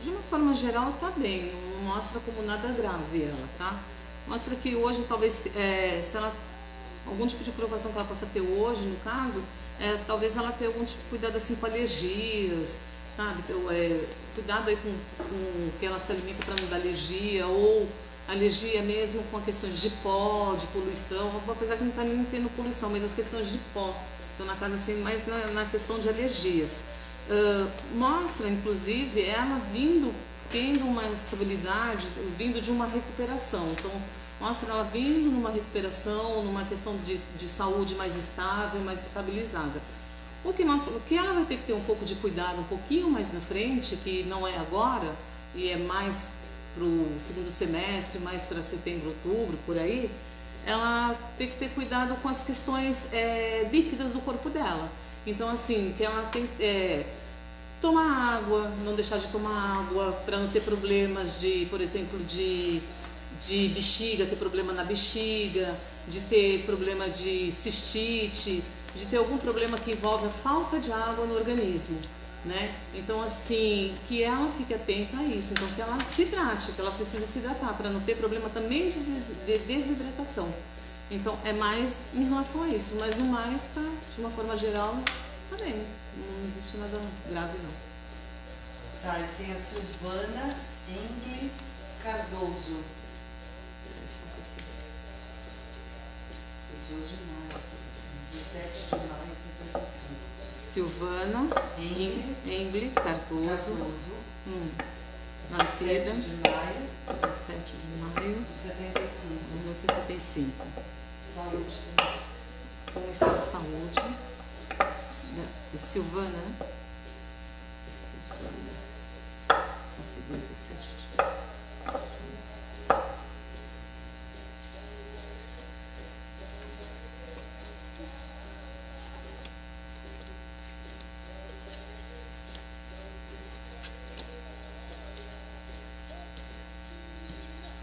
De uma forma geral está bem, não mostra como nada grave ela, tá? Mostra que hoje talvez, se ela, algum tipo de preocupação que ela possa ter hoje, no caso, talvez ela tenha algum tipo de cuidado assim com alergias, sabe? Então, cuidado aí com que ela se alimenta para não dar alergia, ou alergia mesmo com questões de pó, de poluição, apesar que não está nem tendo poluição, mas as questões de pó. Então, na casa, assim, mais na questão de alergias. Mostra, inclusive, ela tendo uma estabilidade, vindo de uma recuperação. Então, mostra ela vindo numa recuperação, numa questão de saúde mais estável, mais estabilizada. O que ela vai ter que ter um pouco de cuidado um pouquinho mais na frente, que não é agora, e é mais para o segundo semestre, mais para setembro, outubro, por aí, ela tem que ter cuidado com as questões líquidas do corpo dela. Então, assim, que ela tem que tomar água, não deixar de tomar água, para não ter problemas por exemplo, de bexiga, ter problema na bexiga, de ter problema de cistite, de ter algum problema que envolve a falta de água no organismo, né? Então, assim, que ela fique atenta a isso, então que ela se hidrate, que ela precisa se hidratar, para não ter problema também de desidratação. Então, é mais em relação a isso, mas no mais, tá, de uma forma geral, tá bem, não existe nada grave, não. Tá, e tem a Silvana Engli Cardoso. Só um pouquinho. Pessoas de maio, 17 de maio de 75. Silvana Engli Cardoso. Nascida 17 de maio de 75. 1975. Saúde. Como está a saúde? Silvana, né? Silvana. Nascida 17 de maio.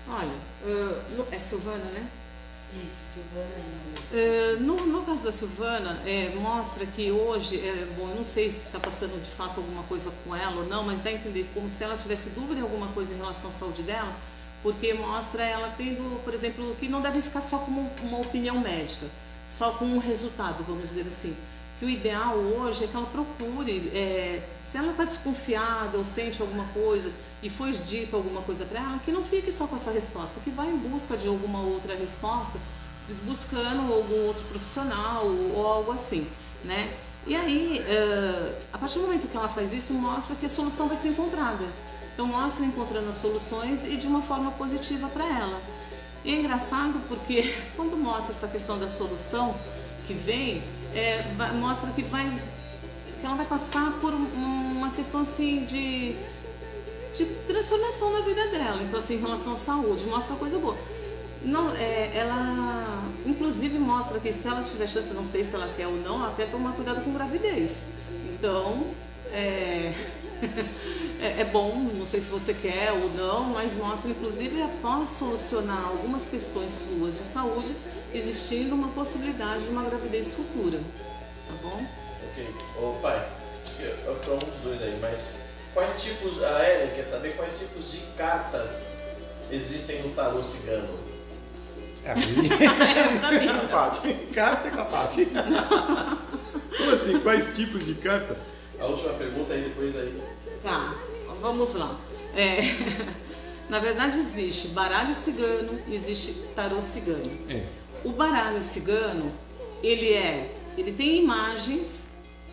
Olha, é Silvana, né? Isso, Silvana. No caso da Silvana, mostra que hoje, bom, eu não sei se está passando de fato alguma coisa com ela ou não, mas dá a entender como se ela tivesse dúvida em alguma coisa em relação à saúde dela, porque mostra ela tendo, por exemplo, que não deve ficar só como uma opinião médica, só com um resultado, vamos dizer assim. Que o ideal hoje é que ela procure, se ela está desconfiada ou sente alguma coisa e foi dito alguma coisa para ela, que não fique só com essa resposta, que vá em busca de alguma outra resposta, buscando algum outro profissional ou algo assim, né? E aí, a partir do momento que ela faz isso, mostra que a solução vai ser encontrada. Então, mostra encontrando as soluções e de uma forma positiva para ela. E é engraçado porque quando mostra essa questão da solução que vem, mostra que ela vai passar por uma questão assim de transformação na vida dela. Então, assim, em relação à saúde, mostra coisa boa. Não, ela inclusive mostra que se ela tiver chance, não sei se ela quer ou não, ela quer tomar cuidado com gravidez. Então, é bom, não sei se você quer ou não, mas mostra inclusive após solucionar algumas questões suas de saúde, existindo uma possibilidade de uma gravidez futura, tá bom? Ok. Ô pai, eu para um dos dois aí, mas quais tipos, a Ellen quer saber quais tipos de cartas existem no tarô cigano? Carta é capaz. Como assim? Quais tipos de carta? A última pergunta e depois aí. Tá, vamos lá. Na verdade existe baralho cigano, existe tarô cigano. O baralho cigano, ele tem imagens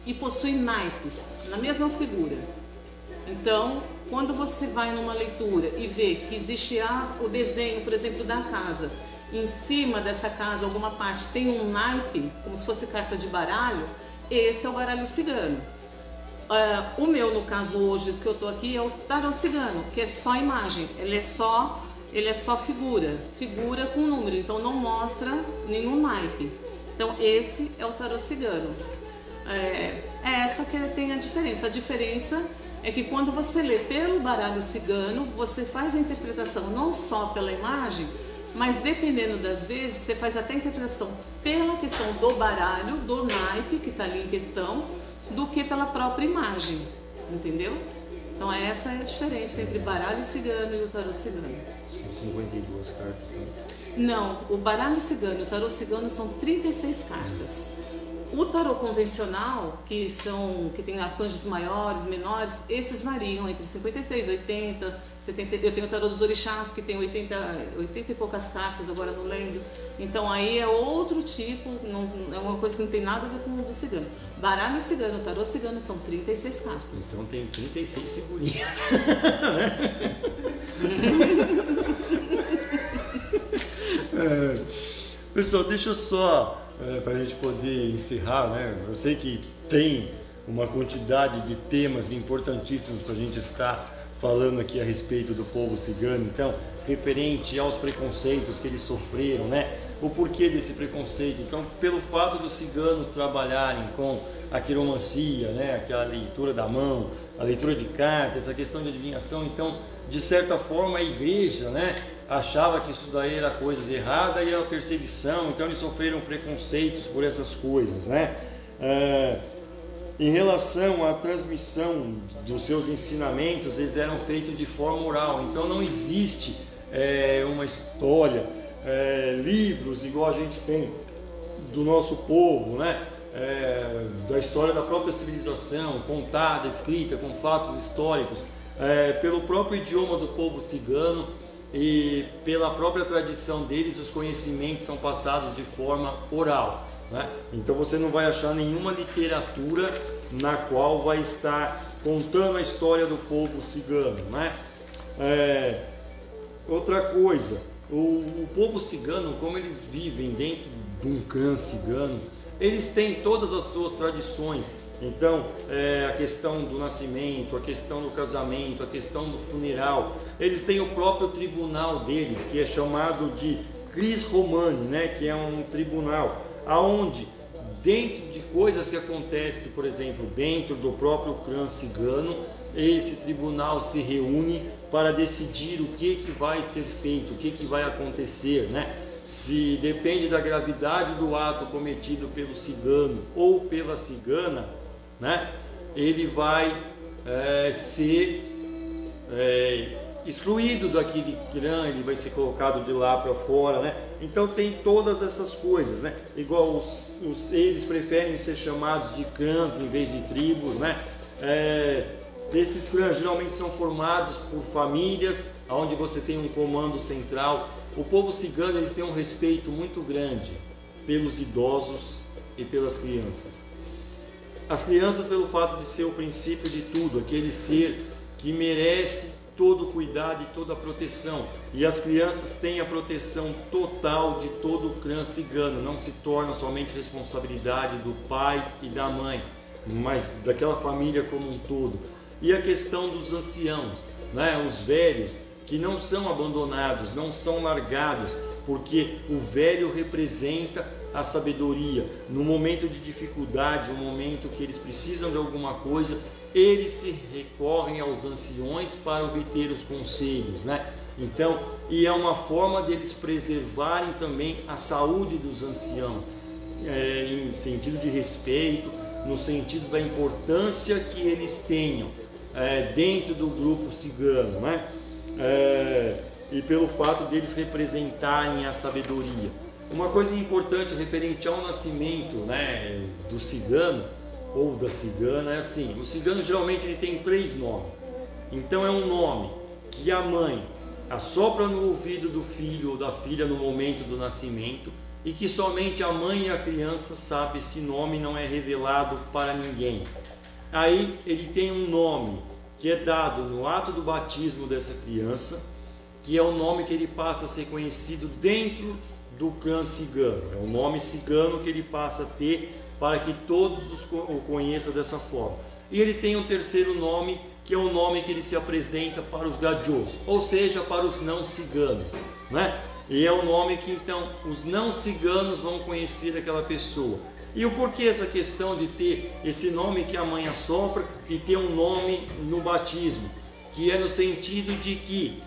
e possui naipes na mesma figura. Então, quando você vai numa leitura e vê que existe o desenho, por exemplo, da casa, em cima dessa casa, alguma parte tem um naipe, como se fosse carta de baralho, esse é o baralho cigano. O meu, no caso hoje, que eu estou aqui, é o tarô cigano, que é só imagem, ele é só figura com número, então não mostra nenhum naipe. Então esse é o tarô cigano. É essa que tem a diferença. A diferença é que quando você lê pelo baralho cigano, você faz a interpretação não só pela imagem, mas dependendo das vezes, você faz até a interpretação pela questão do baralho, do naipe que está ali em questão, do que pela própria imagem, entendeu? Então essa é a diferença entre baralho cigano e o tarô cigano. São 52 cartas também. Não, o baralho cigano e o tarô cigano são 36 cartas. O tarô convencional, que tem arcanjos maiores, menores, esses variam entre 56, 80, 70. Eu tenho o tarô dos orixás, que tem 80 e poucas cartas, agora não lembro. Então aí é outro tipo, é uma coisa que não tem nada a ver com o do cigano. Baralho cigano, tarô cigano são 36 cartas. Então tem 36 figurinhas. Pessoal, deixa eu só, para a gente poder encerrar, né? Eu sei que tem uma quantidade de temas importantíssimos para a gente estar falando aqui a respeito do povo cigano, então, referente aos preconceitos que eles sofreram, né? O porquê desse preconceito. Então, pelo fato dos ciganos trabalharem com a quiromancia, né? Aquela leitura da mão, a leitura de cartas, essa questão de adivinhação, então, de certa forma, a igreja, né? Achava que isso daí era coisas erradas e era perseguição, então eles sofreram preconceitos por essas coisas, né? Em relação à transmissão dos seus ensinamentos, eles eram feitos de forma oral, então não existe uma história, livros igual a gente tem do nosso povo, né? Da história da própria civilização, contada, escrita, com fatos históricos, pelo próprio idioma do povo cigano e pela própria tradição deles, os conhecimentos são passados de forma oral, né? Então você não vai achar nenhuma literatura na qual vai estar contando a história do povo cigano, né? Outra coisa, o povo cigano, como eles vivem dentro de um clã cigano, eles têm todas as suas tradições. Então, a questão do nascimento, a questão do casamento, a questão do funeral, eles têm o próprio tribunal deles, que é chamado de Cris Romani, né? Que é um tribunal aonde, dentro de coisas que acontecem, por exemplo, dentro do próprio clã cigano, esse tribunal se reúne para decidir o que vai ser feito, o que vai acontecer, né? Se depende da gravidade do ato cometido pelo cigano ou pela cigana, né? Ele vai ser excluído daquele clã, ele vai ser colocado de lá para fora, né? Então tem todas essas coisas, né? Igual eles preferem ser chamados de clãs em vez de tribos, né? Esses clãs geralmente são formados por famílias, onde você tem um comando central. O povo cigano, eles têm um respeito muito grande pelos idosos e pelas crianças. As crianças, pelo fato de ser o princípio de tudo, aquele ser que merece todo o cuidado e toda a proteção. E as crianças têm a proteção total de todo o clã cigano, não se torna somente responsabilidade do pai e da mãe, mas daquela família como um todo. E a questão dos anciãos, né? Os velhos, que não são abandonados, não são largados, porque o velho representa a sabedoria. No momento de dificuldade, no momento que eles precisam de alguma coisa, eles se recorrem aos anciões para obter os conselhos, né? Então, e é uma forma deles preservarem também a saúde dos anciãos, em sentido de respeito, no sentido da importância que eles tenham dentro do grupo cigano, né? E pelo fato deles representarem a sabedoria. Uma coisa importante referente ao nascimento, né, do cigano ou da cigana é assim: o cigano geralmente ele tem 3 nomes. Então é um nome que a mãe assopra no ouvido do filho ou da filha no momento do nascimento, e que somente a mãe e a criança sabem esse nome, não é revelado para ninguém. Aí ele tem um nome que é dado no ato do batismo dessa criança, que é o nome que ele passa a ser conhecido dentro do clã cigano. É o nome cigano que ele passa a ter para que todos o conheçam dessa forma. E ele tem um terceiro nome, que é o nome que ele se apresenta para os gadios, ou seja, para os não ciganos, né? E é o nome que então os não ciganos vão conhecer aquela pessoa. E o porquê essa questão de ter esse nome que a mãe assopra e ter um nome no batismo? Que é no sentido de que,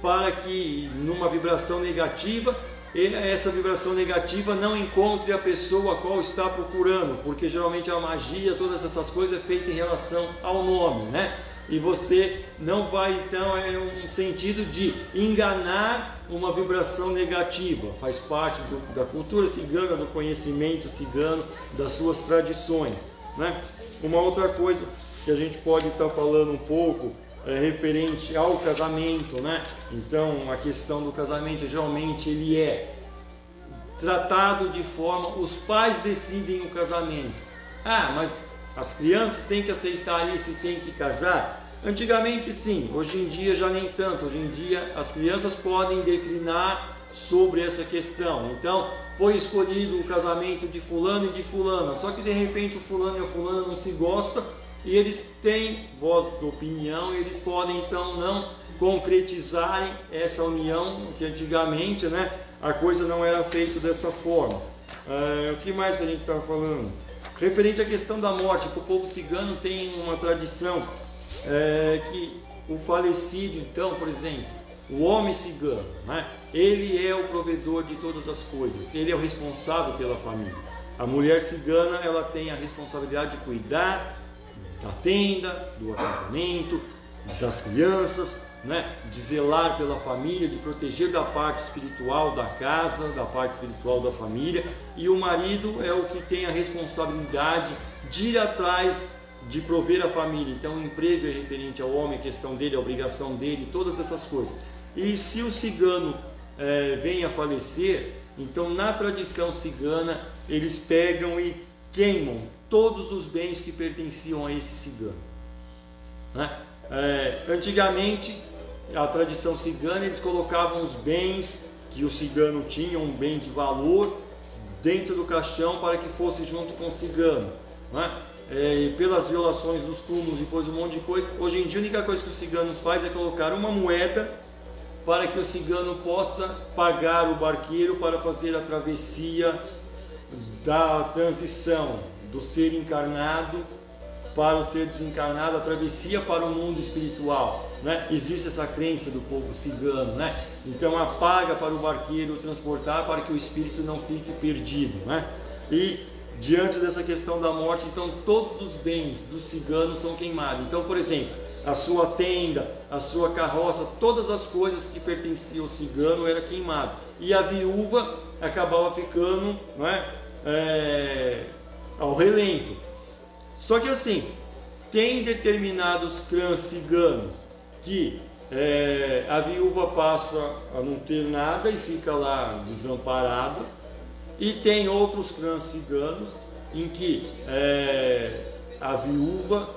para que numa vibração negativa, essa vibração negativa não encontre a pessoa a qual está procurando, porque geralmente a magia, todas essas coisas é feita em relação ao nome, né? E você não vai, então, é um sentido de enganar uma vibração negativa, faz parte da cultura cigana, do conhecimento cigano, das suas tradições, né? Uma outra coisa que a gente pode estar falando um pouco referente ao casamento, né? Então, a questão do casamento, geralmente ele é tratado de forma, os pais decidem o casamento. Ah, mas as crianças têm que aceitar isso e têm que casar? Antigamente sim, hoje em dia já nem tanto. Hoje em dia as crianças podem declinar sobre essa questão. Então, foi escolhido o casamento de fulano e de fulana, só que de repente o fulano e a fulana não se gostam, e eles têm voz de opinião, e eles podem então não concretizarem essa união, que antigamente, né, a coisa não era feita dessa forma. O que mais que a gente está falando? Referente à questão da morte, que o povo cigano tem uma tradição que o falecido, então, por exemplo, o homem cigano, né, ele é o provedor de todas as coisas, ele é o responsável pela família. A mulher cigana, ela tem a responsabilidade de cuidar da tenda, do acampamento, das crianças, né, de zelar pela família, de proteger da parte espiritual da casa, da parte espiritual da família, e o marido é o que tem a responsabilidade de ir atrás de prover a família. Então o emprego é referente ao homem, a questão dele, a obrigação dele, todas essas coisas. E se o cigano vem a falecer, então na tradição cigana eles pegam e queimam todos os bens que pertenciam a esse cigano, né? Antigamente, a tradição cigana, eles colocavam os bens que o cigano tinha, um bem de valor, dentro do caixão para que fosse junto com o cigano, né? Pelas violações dos túmulos, depois um monte de coisa. Hoje em dia a única coisa que os ciganos fazem é colocar uma moeda para que o cigano possa pagar o barqueiro para fazer a travessia da transição do ser encarnado para o ser desencarnado, a travessia para o mundo espiritual, né? Existe essa crença do povo cigano, né? Então a paga para o barqueiro transportar para que o espírito não fique perdido, né? E diante dessa questão da morte, então todos os bens do cigano são queimados. Então, por exemplo, a sua tenda, a sua carroça, todas as coisas que pertenciam ao cigano era queimado. E a viúva acabava ficando, não é, ao relento. Só que assim, tem determinados clãs ciganos que a viúva passa a não ter nada e fica lá desamparada. E tem outros clãs ciganos em que a viúva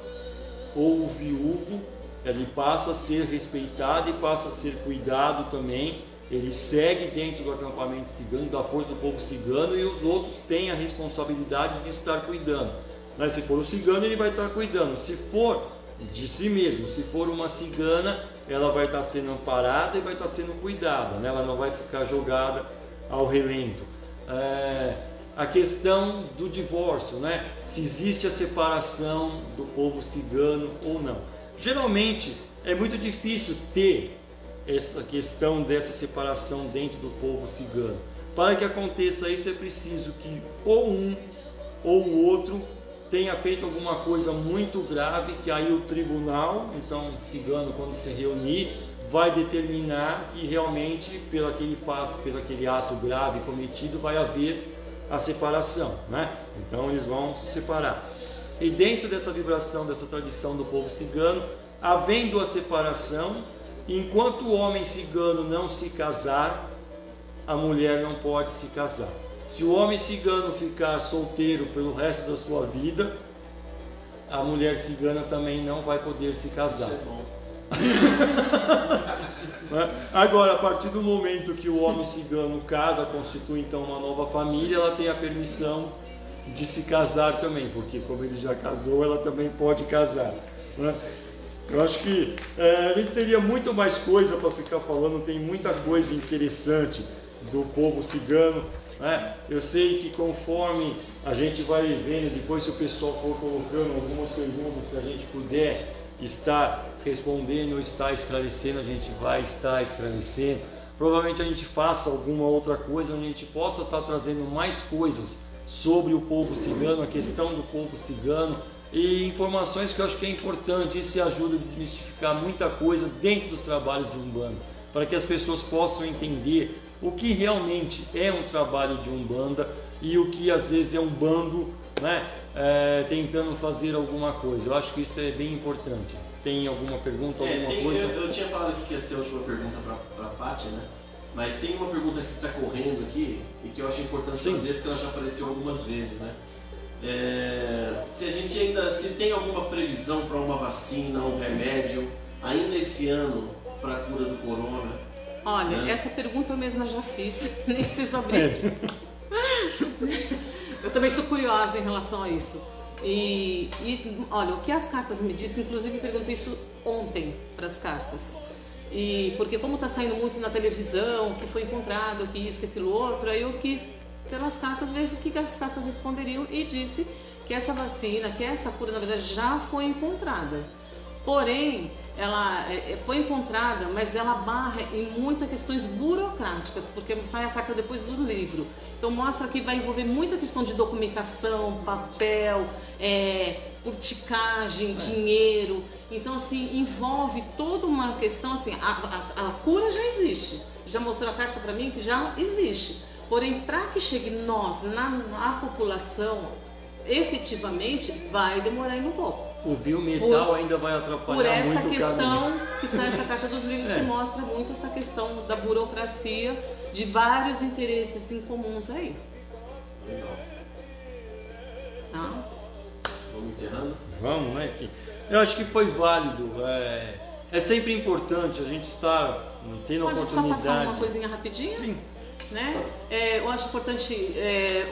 ou o viúvo, ele passa a ser respeitado e passa a ser cuidado também. Ele segue dentro do acampamento cigano, da força do povo cigano, e os outros têm a responsabilidade de estar cuidando. Mas se for o cigano, ele vai estar cuidando. Se for de si mesmo, se for uma cigana, ela vai estar sendo amparada e vai estar sendo cuidada, né? Ela não vai ficar jogada ao relento. A questão do divórcio, né? Se existe a separação do povo cigano ou não. Geralmente é muito difícil ter essa questão dessa separação dentro do povo cigano. Para que aconteça isso é preciso que ou um ou o outro tenha feito alguma coisa muito grave, que aí o tribunal, então cigano, quando se reunir, vai determinar que realmente pelo aquele fato, pelo aquele ato grave cometido, vai haver a separação, né? Então eles vão se separar. E dentro dessa vibração, dessa tradição do povo cigano, havendo a separação, enquanto o homem cigano não se casar, a mulher não pode se casar. Se o homem cigano ficar solteiro pelo resto da sua vida, a mulher cigana também não vai poder se casar. Isso é bom. Agora, a partir do momento que o homem cigano casa, constitui então uma nova família, ela tem a permissão de se casar também, porque como ele já casou, ela também pode casar, né? Eu acho que a gente teria muito mais coisa para ficar falando, tem muita coisa interessante do povo cigano, né? Eu sei que conforme a gente vai vendo, depois se o pessoal for colocando algumas perguntas, se a gente puder estar respondendo ou estar esclarecendo, a gente vai estar esclarecendo. Provavelmente a gente faça alguma outra coisa, onde a gente possa estar trazendo mais coisas sobre o povo cigano, a questão do povo cigano e informações que eu acho que é importante. Isso ajuda a desmistificar muita coisa dentro dos trabalhos de Umbanda, para que as pessoas possam entender o que realmente é um trabalho de Umbanda e o que às vezes é um bando, né, tentando fazer alguma coisa. Eu acho que isso é bem importante. Tem alguma pergunta, alguma coisa? Eu tinha falado aqui que ia ser a última pergunta para a Paty, né? Mas tem uma pergunta que está correndo aqui e que eu acho importante fazer, porque ela já apareceu algumas vezes, né? Se a gente se tem alguma previsão para uma vacina, um remédio, ainda esse ano, para a cura do corona? Olha, né? Essa pergunta eu mesma já fiz, nem preciso abrir. Eu também sou curiosa em relação a isso. E olha, o que as cartas me dizem, inclusive eu perguntei isso ontem para as cartas. Porque como está saindo muito na televisão, que foi encontrado, que isso, que aquilo outro, aí eu quis, pelas cartas, ver o que as cartas responderiam e disse que essa vacina, que essa cura, na verdade, já foi encontrada. Porém, ela foi encontrada, mas ela barra em muitas questões burocráticas, porque sai a carta depois do livro. Então mostra que vai envolver muita questão de documentação, papel, urticagem, dinheiro. Então assim, envolve toda uma questão assim, a cura já existe. Já mostrou a carta para mim que já existe. Porém, para que chegue nós, na população, efetivamente, vai demorar ainda um pouco. O biometal ainda vai atrapalhar muito o caminho. Por essa questão, que sai essa caixa dos livros, que mostra muito essa questão da burocracia, de vários interesses incomuns aí. Legal. Tá? Vamos encerrando? Vamos, né? Eu acho que foi válido. É sempre importante a gente estar tendo a oportunidade. Pode só passar uma coisinha rapidinho? Sim. Né? Eu acho importante,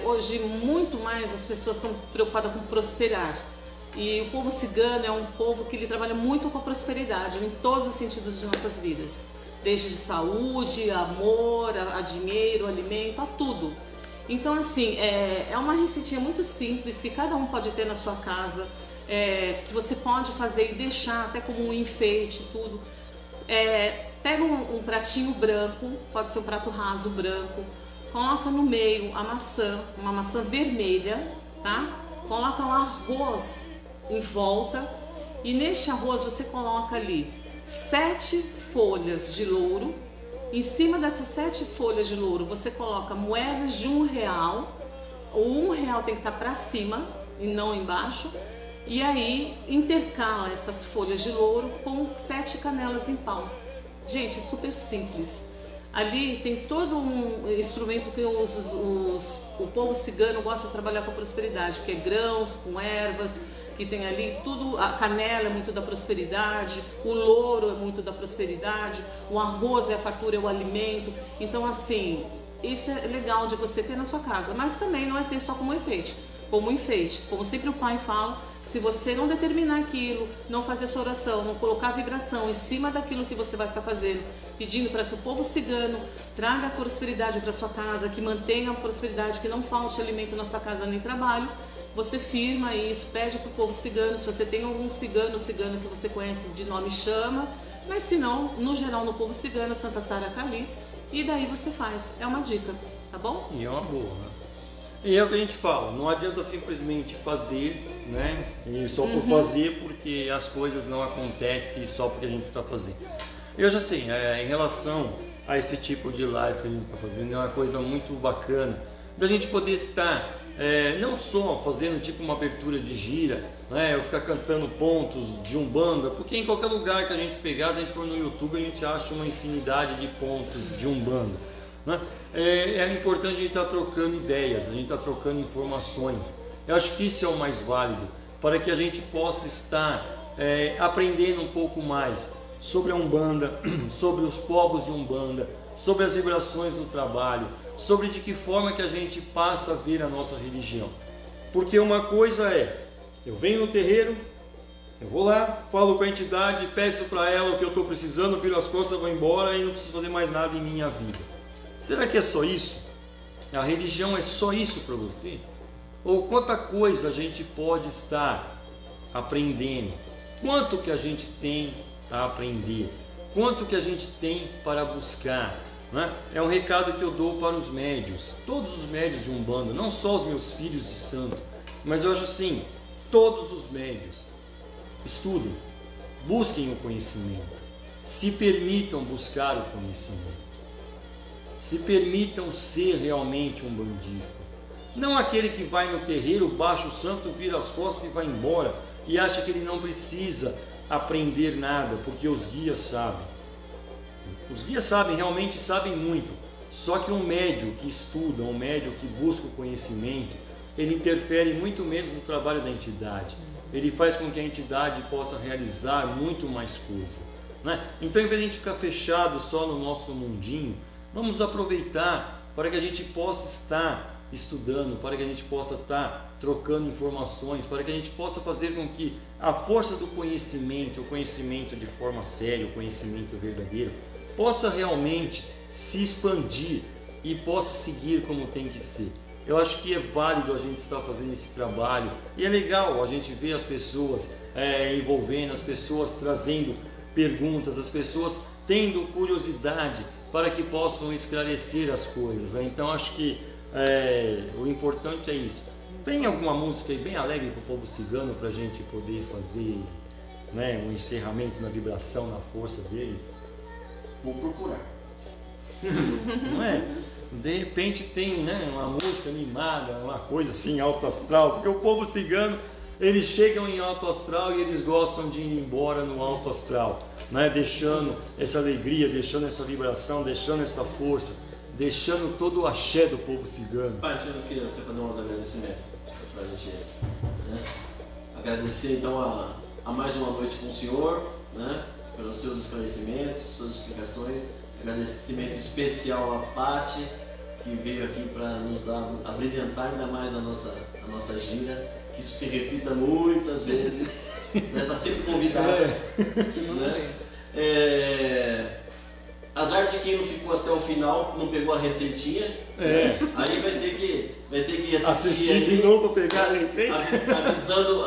hoje muito mais as pessoas estão preocupadas com prosperar. E o povo cigano é um povo que ele trabalha muito com a prosperidade, em todos os sentidos de nossas vidas. Desde de saúde, amor, a dinheiro, alimento, a tudo. Então assim, é uma receitinha muito simples que cada um pode ter na sua casa, que você pode fazer e deixar até como um enfeite, tudo. Pega um pratinho branco, pode ser um prato raso branco, coloca no meio a maçã, uma maçã vermelha, tá? Coloca um arroz em volta e neste arroz você coloca ali 7 folhas de louro. Em cima dessas 7 folhas de louro você coloca moedas de R$1. O R$1 tem que estar para cima e não embaixo. E aí intercala essas folhas de louro com 7 canelas em pau. Gente, é super simples. Ali tem todo um instrumento que o povo cigano gosta de trabalhar com a prosperidade, que é grãos, com ervas, que tem ali tudo. A canela é muito da prosperidade, o louro é muito da prosperidade, o arroz é a fartura, é o alimento. Então assim, isso é legal de você ter na sua casa, mas também não é ter só como enfeite. Como sempre o pai fala, se você não determinar aquilo, não fazer sua oração, não colocar a vibração em cima daquilo que você vai estar fazendo, pedindo para que o povo cigano traga a prosperidade para sua casa, que mantenha a prosperidade, que não falte alimento na sua casa nem trabalho, você firma isso, pede para o povo cigano. Se você tem algum cigano que você conhece de nome, chama, mas se não, no geral no povo cigano, Santa Sara Kali, e daí você faz. É uma dica, tá bom? E é uma boa, né? E é o que a gente fala, não adianta simplesmente fazer, né? E só por fazer, porque as coisas não acontecem só porque a gente está fazendo. Eu já sei, em relação a esse tipo de live que a gente está fazendo, é uma coisa muito bacana da gente poder estar não só fazendo tipo uma abertura de gira, né? Eu ficar cantando pontos de Umbanda, porque em qualquer lugar que a gente pegar, se a gente for no YouTube, a gente acha uma infinidade de pontos de Umbanda, né? É importante a gente estar trocando ideias, a gente estar trocando informações. Eu acho que isso é o mais válido, para que a gente possa estar aprendendo um pouco mais sobre a Umbanda, sobre os povos de Umbanda, sobre as vibrações do trabalho, sobre de que forma que a gente passa a ver a nossa religião. Porque uma coisa eu venho no terreiro, eu vou lá, falo com a entidade, peço para ela o que eu estou precisando, viro as costas, vou embora e não preciso fazer mais nada em minha vida. Será que é só isso? A religião é só isso para você? Ou quanta coisa a gente pode estar aprendendo? Quanto que a gente tem a aprender? Quanto que a gente tem para buscar? Né? É um recado que eu dou para os médios, todos os médios de Umbanda, não só os meus filhos de santo, mas eu acho assim, todos os médios, estudem, busquem o conhecimento, se permitam buscar o conhecimento, se permitam ser realmente umbandistas. Não aquele que vai no terreiro, baixa o santo, vira as costas e vai embora e acha que ele não precisa aprender nada, porque os guias sabem. Os guias sabem, realmente sabem muito. Só que um médium que estuda, um médium que busca o conhecimento, ele interfere muito menos no trabalho da entidade. Ele faz com que a entidade possa realizar muito mais coisa, né? Então, em vez de a gente ficar fechado só no nosso mundinho, vamos aproveitar para que a gente possa estar estudando, para que a gente possa estar trocando informações, para que a gente possa fazer com que a força do conhecimento, o conhecimento de forma séria, o conhecimento verdadeiro, possa realmente se expandir e possa seguir como tem que ser. Eu acho que é válido a gente estar fazendo esse trabalho e é legal a gente ver as pessoas envolvendo, as pessoas trazendo perguntas, as pessoas tendo curiosidade para que possam esclarecer as coisas. Então acho que o importante é isso. Tem alguma música aí bem alegre para o povo cigano para a gente poder fazer, né, um encerramento na vibração, na força deles? Vou procurar. Não é? De repente tem, né, uma música animada, uma coisa assim, alto astral, porque o povo cigano, eles chegam em alto astral e eles gostam de ir embora no alto astral, né, deixando essa alegria, deixando essa vibração, deixando essa força, deixando todo o axé do povo cigano. Pai, eu queria você fazer uns agradecimentos para a gente, né? Agradecer então a mais uma noite com o senhor, né, pelos seus esclarecimentos, suas explicações. Agradecimento especial à Paty, que veio aqui para nos abrilhantar ainda mais a nossa gira, que isso se repita muitas vezes, né? Tá sempre convidada. Né? Azar de quem não ficou até o final, não pegou a receitinha, aí vai ter que assistir de novo para pegar a receita.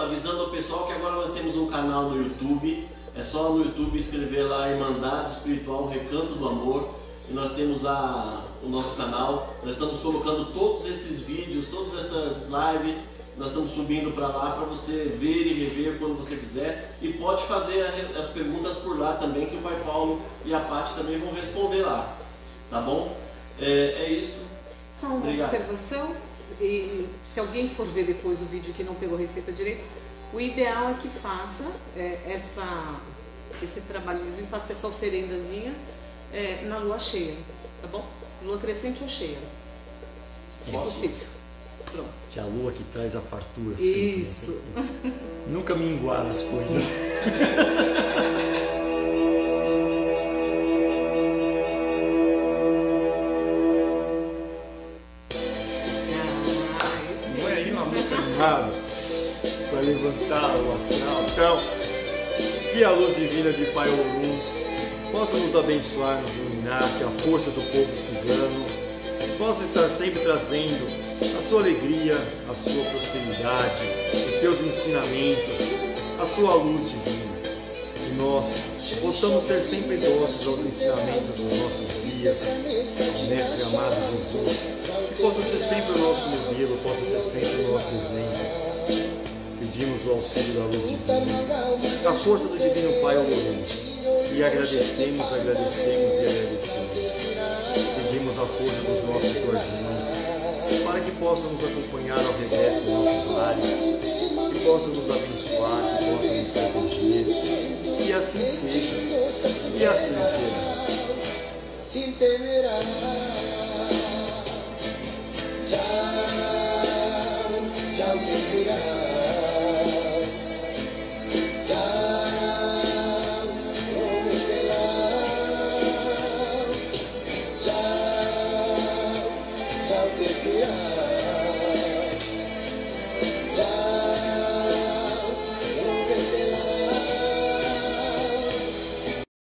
Avisando ao pessoal que agora nós temos um canal no YouTube. É só no YouTube escrever lá Irmandade Espiritual Recanto do Amor e nós temos lá o nosso canal. Nós estamos colocando todos esses vídeos, todas essas lives, nós estamos subindo para lá para você ver e rever quando você quiser e pode fazer as perguntas por lá também, que o Pai Paulo e a Paty também vão responder lá, tá bom? É isso. Só uma observação, e se alguém for ver depois o vídeo que não pegou receita direito, o ideal é que faça esse trabalhozinho, faça essa oferendazinha na lua cheia, tá bom? Lua crescente ou cheia, se possível. Pronto. Que é a lua que traz a fartura sempre. Isso. Né? Nunca minguar as coisas. Não é aí uma música animada para levantar o astral. Então, que a luz divina de Pai Ogum possa nos abençoar, nos iluminar, que a força do povo cigano possa estar sempre trazendo a sua alegria, a sua prosperidade, os seus ensinamentos, a sua luz divina. E nós possamos ser sempre dóceis aos ensinamentos dos nossos guias, ao Mestre amado Jesus, que possa ser sempre o nosso modelo, possa ser sempre o nosso exemplo. Pedimos o auxílio da luz divina, da força do Divino Pai Olorente, e agradecemos. Pedimos a força dos nossos guardiões, para que possam nos acompanhar ao regresso dos nossos lares, que possam nos abençoar, que possam nos proteger, e assim seja, e assim será.